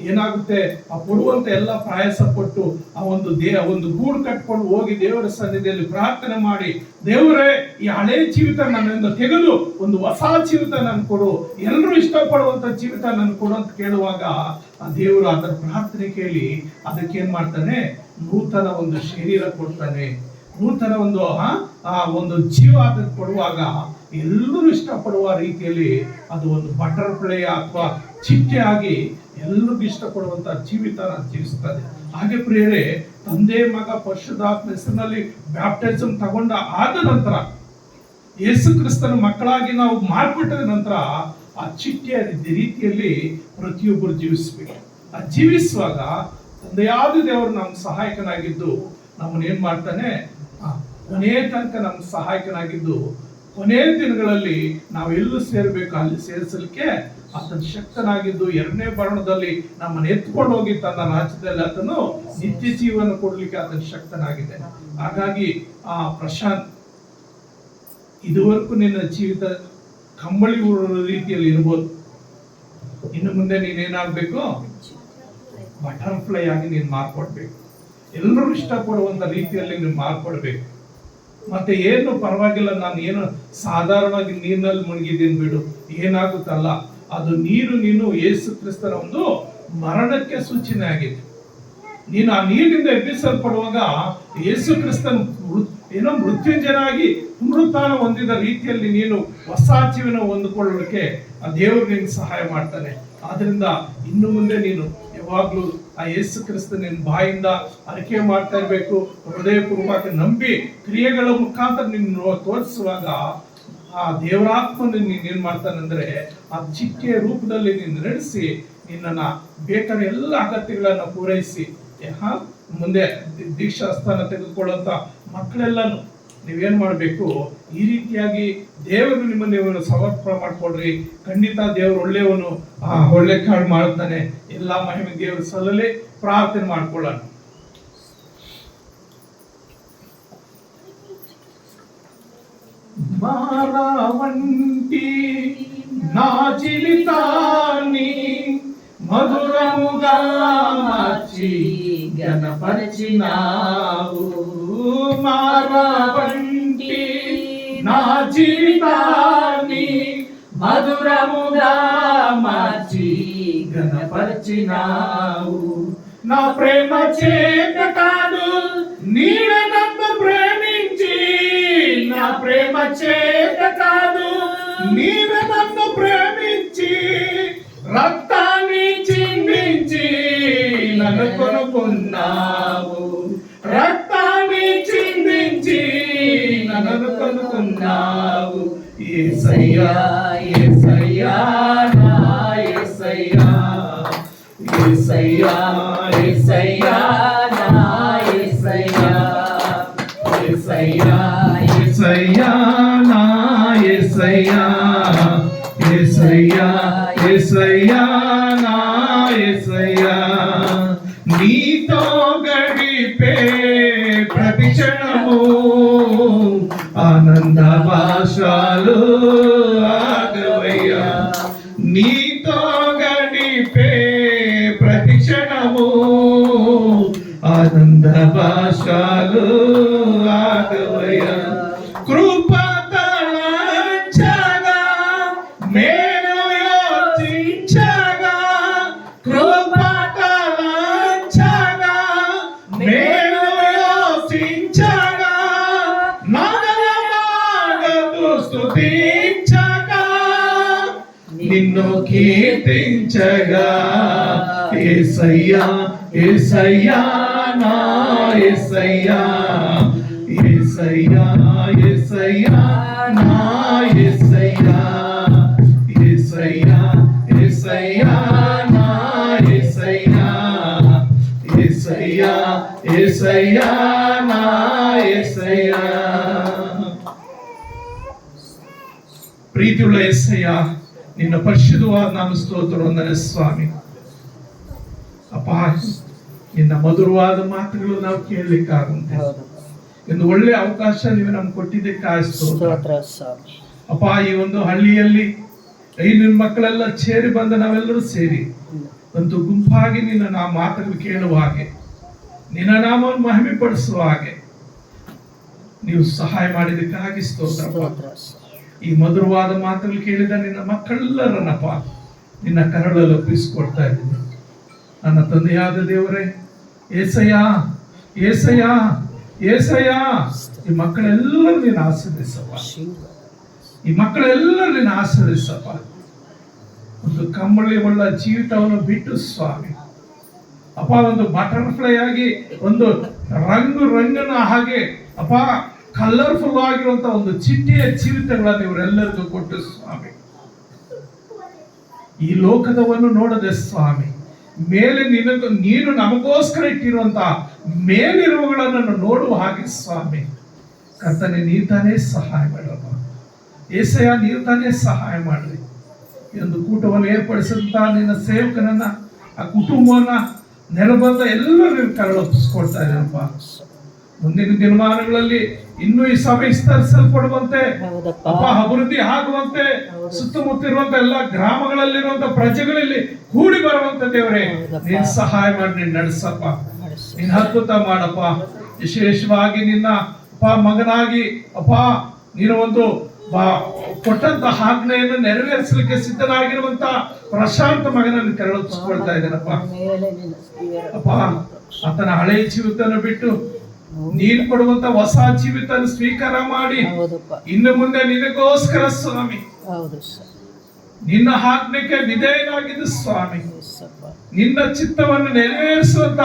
[SPEAKER 1] ಏನಾಗುತ್ತೆ, ಆ ಕೊಡುವಂತ ಎಲ್ಲ ಪ್ರಯಾಸ ಪಟ್ಟು ಆ ಒಂದು ಗೂಡು ಕಟ್ಕೊಂಡು ಹೋಗಿ ದೇವರ ಸನ್ನಿಧಿಯಲ್ಲಿ ಪ್ರಾರ್ಥನೆ ಮಾಡಿ, ದೇವರೇ ಈ ಹಳೆ ಜೀವಿತ ನನ್ನಿಂದ ತೆಗೆದು ಒಂದು ಹೊಸ ಜೀವಿತ ನನ್ ಕೊಡು, ಎಲ್ಲರೂ ಇಷ್ಟಪಡುವಂತ ಜೀವಿತ ನನ್ ಕೊಡು ಅಂತ ಕೇಳುವಾಗ ಆ ದೇವರು ಅದರ ಪ್ರಾರ್ಥನೆ ಕೇಳಿ ಅದಕ್ಕೆ ಏನ್ ಮಾಡ್ತಾನೆ, ನೂತನ ಒಂದು ಶರೀರ ಕೊಡ್ತಾನೆ, ನೂತನ ಒಂದು ಜೀವ ಅದಕ್ಕೆ ಕೊಡುವಾಗ ಎಲ್ಲರೂ ಇಷ್ಟಪಡುವ ರೀತಿಯಲ್ಲಿ ಅದು ಒಂದು ಬಟರ್ಫ್ಲೈ ಅಥವಾ ಚಿಟ್ಟೆ ಆಗಿ ಎಲ್ಲರಿಗೂ ಇಷ್ಟಪಡುವಂತ ಜೀವಿತ ಜೀವಿಸ್ತದೆ. ಹಾಗೆ ಪ್ರಿಯರೇ, ತಂದೆ ಮಗ ಪರಿಶುದ್ಧಾತ್ಮ ಹೆಸರಿನಲ್ಲಿ ಬ್ಯಾಪ್ಟಿಸಮ್ ತಗೊಂಡ ಆದ ನಂತರ ಯೇಸು ಕ್ರಿಸ್ತನ ಮಕ್ಕಳಾಗಿ ನಾವು ಮಾರ್ಪಟ್ಟ ನಂತರ ಆ ಚಿಟ್ಟೆಯ ರೀತಿಯಲ್ಲಿ ಪ್ರತಿಯೊಬ್ಬರು ಜೀವಿಸಬೇಕು. ಆ ಜೀವಿಸುವಾಗ ತಂದೆಯಾದ ದೇವರು ನಮ್ಮ ಸಹಾಯಕನಾಗಿದ್ದು ನಮ್ಮನ್ನ ಏನ್ ಮಾಡ್ತಾನೆ, ಕೊನೆ ತನಕ ನಮ್ಮ ಸಹಾಯಕನಾಗಿದ್ದು ಕೊನೆ ದಿನಗಳಲ್ಲಿ ನಾವೆಲ್ಲೂ ಸೇರ್ಬೇಕು, ಅಲ್ಲಿ ಸೇರಿಸಲಿಕ್ಕೆ ಆತನ ಶಕ್ತನಾಗಿದ್ದು ಎರಡನೇ ಬರಣದಲ್ಲಿ ನಮ್ಮನ್ನು ಎತ್ಕೊಂಡು ಹೋಗಿ ತನ್ನ ರಾಜ್ಯದಲ್ಲಿ ಆತನು ನಿತ್ಯ ಜೀವನ ಕೊಡ್ಲಿಕ್ಕೆ ಆತನ ಶಕ್ತನಾಗಿದೆ. ಹಾಗಾಗಿ ಪ್ರಶಾಂತ್, ಇದುವರೆಗೂ ನಿನ್ನ ಜೀವಿತ ಕಂಬಳಿ ಊರಿನ ರೀತಿಯಲ್ಲಿ ಇರ್ಬೋದು, ಇನ್ನು ಮುಂದೆ ನೀನೇನಾಗ್ಬೇಕು, ಬಟರ್ಫ್ಲೈ ಆಗಿ ನೀನ್ ಮಾರ್ಪಡ್ಬೇಕು, ಎಲ್ಲರೂ ಇಷ್ಟಪಡುವಂತ ರೀತಿಯಲ್ಲಿ ನೀನು ಮಾರ್ಪಡ್ಬೇಕು. ಮತ್ತೆ ಏನು ಪರವಾಗಿಲ್ಲ, ನಾನು ಏನು ಸಾಧಾರಣವಾಗಿ ನೀರಿನಲ್ಲಿ ಮುಳುಗಿದ್ದೀನಿ ಬಿಡು, ಏನಾಗುತ್ತಲ್ಲ, ಅದು ನೀನು ಯೇಸು ಕ್ರಿಸ್ತನ ಒಂದು ಮರಣಕ್ಕೆ ಸೂಚನೆ ಆಗಿದೆ. ನೀನು ಆ ನೀರಿನಿಂದ ಎಬ್ಬಿಸಲ್ಪಡುವಾಗ ಯೇಸು ಕ್ರಿಸ್ತನ ಏನೋ ಮೃತ್ಯುಂಜಯನಾಗಿ ಪುನರುತ್ಥಾನ ಹೊಂದಿದ ರೀತಿಯಲ್ಲಿ ನೀನು ಹೊಸ ಜೀವನ ಹೊಂದಿಕೊಳ್ಳಲಿಕ್ಕೆ ಆ ದೇವರು ನಿನ್ಗೆ ಸಹಾಯ ಮಾಡ್ತಾನೆ. ಆದ್ರಿಂದ ಇನ್ನು ಮುಂದೆ ನೀನು ಯಾವಾಗ್ಲೂ ಆ ಯೇಸು ಕ್ರಿಸ್ತ ನಿನ್ನ ಬಾಯಿಂದ ಅರಿಕೆ ಮಾಡ್ತಾ ಇರ್ಬೇಕು. ಹೃದಯಪೂರ್ವಕ ನಂಬಿ ಕ್ರಿಯೆಗಳ ಮುಖಾಂತರ ನಿನ್ನ ತೋರಿಸುವಾಗ ಆ ದೇವರಾತ್ಮ ನೀನ್ ಮಾಡ್ತಾನಂದ್ರೆ ಆ ಚಿಕ್ಕೆಯ ರೂಪದಲ್ಲಿ ನೀನು ನಡೆಸಿ ನಿನ್ನನ್ನ ಬೇಕಾದ ಎಲ್ಲ ಅಗತ್ಯಗಳನ್ನ ಪೂರೈಸಿ ಮುಂದೆ ದೀಕ್ಷಾ ಸ್ಥಾನ ತೆಗೆದುಕೊಳ್ಳುವಂತ ಮಕ್ಕಳೆಲ್ಲನು ನೀವೇನ್ ಮಾಡ್ಬೇಕು, ಈ ರೀತಿಯಾಗಿ ದೇವರು ನಿಮ್ಮನ್ನು ಸಮರ್ಪಣೆ ಮಾಡ್ಕೊಡ್ರಿ. ಖಂಡಿತ ದೇವರು ಒಳ್ಳೆಯವನು, ಒಳ್ಳೆ ಕಾಳು ಮಾಡ್ತಾನೆ. ಎಲ್ಲಾ ಮಹಿಮೆ ದೇವರು ಸಲ್ಲಲಿ. ಪ್ರಾರ್ಥನೆ ಮಾಡ್ಕೊಳ್ಳೋಣ. మారావంటి నా జీవితాన్ని మధురముగా మార్చి గణపరిచినావు. మారావంటి నా జీవితాన్ని మధురముగా మార్చి గణపరిచినావు. నా ప్రేమ చేత కాదు, నీవే నన్ను ప్రేమించి, నా ప్రేమ చేత కాదు, నీవే నన్ను ప్రేమించి, రక్తాన్ని చిందించి నన్ను కొనుక్కున్నావు. రక్తాన్ని చిందించి నన్ను కొనుక్కున్నావు. యేసయ్యా యేసయ్యా నా యేసయ్యా, యేసయ్యా యేసయ్యా నా యేసయ్యా, యేసయ్యా యేసయ్యా నా యేసయ్యా, యేసయ్యా యేసయ్యా నా యేసయ్యా. నీతో గడిపే ప్రతి క్షణము ఆనంద భాషలు ఆగవయ్యా. నీతో గడిపే ప్రతి క్షణము బంధవాసాలు ఆగవయ కృపా తలంచగా మేలు యోచించగా కృపా తలంచగా మేలు యోచించగా నాగలమాగదు స్తుతించగా నిన్ను కీర్తించగా యేసయ్యా యేసయ్యా నా యేసయ్యా యేసయ్యా యేసయ్యా నా యేసయ్యా యేసయ్యా యేసయ్యా నా యేసయ్యా యేసయ్యా యేసయ్యా నా యేసయ్యా ಪ್ರೀತಿಯುಳ್ಳ యేసయ్య ನಿನ್ನ ಪರಿಶುದ್ಧವಾದ ನಾಮ ಸ್ತೋತ್ರ ವಂದನೆ ಸ್ವಾಮಿ. ಅಪ್ಪ ನಿನ್ನ ಮಧುರವಾದ ಮಾತುಗಳು ನಾವು ಕೇಳಲಿಕ್ಕಾಗುತ್ತೆ. ಒಂದು ಒಳ್ಳೆ ಅವಕಾಶ ನೀವು ನಮ್ಗೆ ಕೊಟ್ಟಿದ್ದಕ್ಕೆ ಸ್ತೋತ್ರ
[SPEAKER 4] ಸ್ವಾಮಿ.
[SPEAKER 1] ಅಪ್ಪ ಈ ಒಂದು ಹಳ್ಳಿಯಲ್ಲಿ ನಿನ್ನ ಮಕ್ಕಳೆಲ್ಲ ಸೇರಿ ಬಂದ ನಾವೆಲ್ಲರೂ ಸೇರಿ ಒಂದು ಗುಂಪಾಗಿ ನಿನ್ನ ಮಾತುಗಳು ಕೇಳುವ ಹಾಗೆ ನಿನ್ನ ನಾಮವನ್ನು ಮಹಿಮೆ ಪಡಿಸುವ ಹಾಗೆ ನೀವು ಸಹಾಯ ಮಾಡಿದ್ದಕ್ಕಾಗಿ ಸ್ತೋತ್ರ. ಈ ಮಧುರವಾದ ಮಾತುಗಳು ಕೇಳಿದ ನಿನ್ನ ಮಕ್ಕಳೆಲ್ಲರನ್ನಪ್ಪ ನಿನ್ನ ಕರಳಲ್ಲಿ ಒಪ್ಪಿಸಿಕೊಡ್ತಾ ಇದ್ದೀನಿ. ನನ್ನ ತಂದೆಯಾದ ದೇವರೇ, ಏಸಯ್ಯ ಏಸಯ್ಯ ಏಸಯ್ಯ, ಈ ಮಕ್ಕಳೆಲ್ಲರೂ ನೀನು ಆಶೀರ್ವದಿಸಪ್ಪ. ಈ ಮಕ್ಕಳೆಲ್ಲರೂ ನೀನು ಆಶೀರ್ವದಿಸಪ್ಪ. ಒಂದು ಕಂಬಳಿ ಉಳ್ಳ ಜೀವಿತವನ್ನು ಬಿಟ್ಟು ಸ್ವಾಮಿ ಅಪ್ಪ, ಒಂದು ಬಟರ್ಫ್ಲೈ ಆಗಿ ಒಂದು ರಂಗನ ಹಾಗೆ ಅಪ್ಪ ಕಲರ್ಫುಲ್ ಆಗಿರುವಂತ ಒಂದು ಚಿಟ್ಟೆಯ ಜೀವಿತಗಳನ್ನು ಇವರೆಲ್ಲರಿಗೂ ಕೊಟ್ಟು ಸ್ವಾಮಿ, ಈ ಲೋಕದವನ್ನು ನೋಡದೆ ಸ್ವಾಮಿ, ಮೇಲೆ ನೀನು ನಮಗೋಸ್ಕರ ಇಟ್ಟಿರುವಂತ ಮೇಲಿರುವಗಳನ್ನು ನೋಡುವ ಹಾಗೆ ಸ್ವಾಮಿ ಕರ್ತನೆ, ನೀವು ತಾನೇ ಸಹಾಯ ಮಾಡಪ್ಪ. ಏಸಯ್ಯ, ನೀವು ತಾನೇ ಸಹಾಯ ಮಾಡ್ರಿ. ಈ ಒಂದು ಕೂಟವನ್ನು ಏರ್ಪಡಿಸಿದಂತ ನಿನ್ನ ಸೇವಕನನ್ನ, ಆ ಕುಟುಂಬವನ್ನ, ನೆರಬಂದ ಎಲ್ಲರೂ ನೀವು ಕರಳೊಪ್ಪಿಸ್ಕೊಡ್ತಾ ಇದ್ದೀರಪ್ಪ. ಮುಂದಿನ ದಿನಮಾನಗಳಲ್ಲಿ ಇನ್ನೂ ಈ ಸಭೆ ವಿಸ್ತರಿಸಲ್ಪಡುವಂತೆ ಅಪ್ಪ, ಅಭಿವೃದ್ಧಿ ಆಗುವಂತೆ, ಸುತ್ತಮುತ್ತ ಇರುವಂತ ಎಲ್ಲ ಗ್ರಾಮಗಳಲ್ಲಿರುವಂತ ಪ್ರಜೆಗಳಲ್ಲಿ ಕೂಡಿ ಬರುವಂತ ದೇವರೇ ನೀನ್ ಸಹಾಯ ಮಾಡಿ ನೀನ್ ನಡೆಸಪ್ಪ. ನೀನ್ ಅದ್ಭುತ ಮಾಡಪ್ಪ. ವಿಶೇಷವಾಗಿ ನಿನ್ನ ಅಪ್ಪ ಮಗನಾಗಿ ಅಪ್ಪ ನೀನು ಒಂದು ಕೊಟ್ಟಂತ ಆಜ್ಞೆಯನ್ನು ನೆರವೇರಿಸಲಿಕ್ಕೆ ಸಿದ್ಧನಾಗಿರುವಂತ ಪ್ರಶಾಂತ ಮಗನನ್ನು ಕರಳಿಸ್ಕೊಳ್ತಾ ಇದ್ದೇನಪ್ಪ. ಅಪ್ಪ, ಆತನ ಹಳೆ ಜೀವಿತವನ್ನು ಬಿಟ್ಟು ನೀನು ಕೊಡುವಂತ ಹೊಸ ಜೀವಿತ ಸ್ವೀಕಾರ ಮಾಡಿ ಇನ್ನು ಮುಂದೆ ನಿನಗೋಸ್ಕರ ಸ್ವಾಮಿ ನಿನ್ನ ಆಜ್ಞೆಗೆ ವಿಧೇಯನಾಗಿದ್ದು ಸ್ವಾಮಿ, ನಿನ್ನ ಚಿತ್ತವನ್ನು ನೆರವೇರಿಸುವಂತ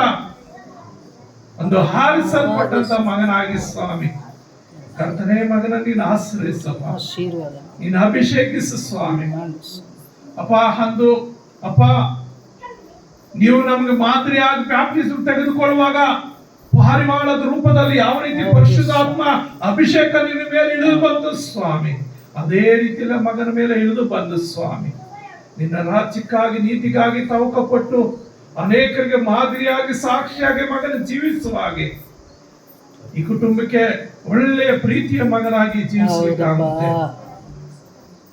[SPEAKER 1] ಒಂದು ಹಾರಿಸಲ್ಪಟ್ಟಂತ ಮಗನಾಗಿ ಸ್ವಾಮಿ ಕರ್ತನೇ, ಮಗನ ನೀನು ಆಶ್ರಯಿಸಪ್ಪ, ನೀನು ಅಭಿಷೇಕಿಸು ಸ್ವಾಮಿ. ಅಪ್ಪ, ಅಂದು ಅಪ್ಪ ನೀವು ನಮಗೆ ಮಾದರಿಯಾಗಿ ಬ್ಯಾಪ್ಟಿಸಮ್ ತೆಗೆದುಕೊಳ್ಳುವಾಗ ಪಾರಿವಾಳದ ರೂಪದಲ್ಲಿ ಯಾವ ರೀತಿ ಪರಿಶುದ್ಧಾತ್ಮ ಅಭಿಷೇಕ ನಿನ್ನ ಮೇಲೆ ಇಳಿದು ಬಂದು ಸ್ವಾಮಿ, ಅದೇ ರೀತಿಯಲ್ಲಿ ಮಗನ ಮೇಲೆ ಇಳಿದು ಬಂದು ಸ್ವಾಮಿ, ನಿನ್ನ ರಾಜ್ಯಕ್ಕಾಗಿ ನೀತಿಗಾಗಿ ತವಕಪಟ್ಟು ಅನೇಕರಿಗೆ ಮಾದರಿಯಾಗಿ ಸಾಕ್ಷಿಯಾಗಿ ಮಗನ ಜೀವಿಸುವ ಹಾಗೆ ಈ ಕುಟುಂಬಕ್ಕೆ ಒಳ್ಳೆಯ ಪ್ರೀತಿಯ ಮಗನಾಗಿ ಜೀವಿಸಬೇಕಾಗುತ್ತೆ.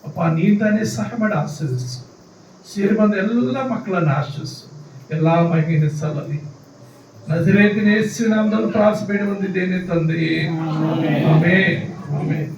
[SPEAKER 1] ಅಪ್ಪ, ನೀನ್ ತಾನೇ ಸಹಾಯ ಮಾಡಿ ಆಶೀರ್ವಿಸು. ಸೇರಿ ಬಂದ ಎಲ್ಲ ಮಕ್ಕಳನ್ನ ಆಶೀರ್ವಿಸು. ಎಲ್ಲಾ ಮಹಿಮೆಯ ಸಲ್ಲಲಿ. ನಜರೇತಿನ ಯೇಸುವಿನ ನಾಮದಲ್ಲಿ ಪ್ರಾರ್ಥನೆ ಬೇಡಿ ಬಂದಿದ್ದೇನೆ ತಂದೆಯೇ. ಆಮೆನ್. ಆಮೆನ್.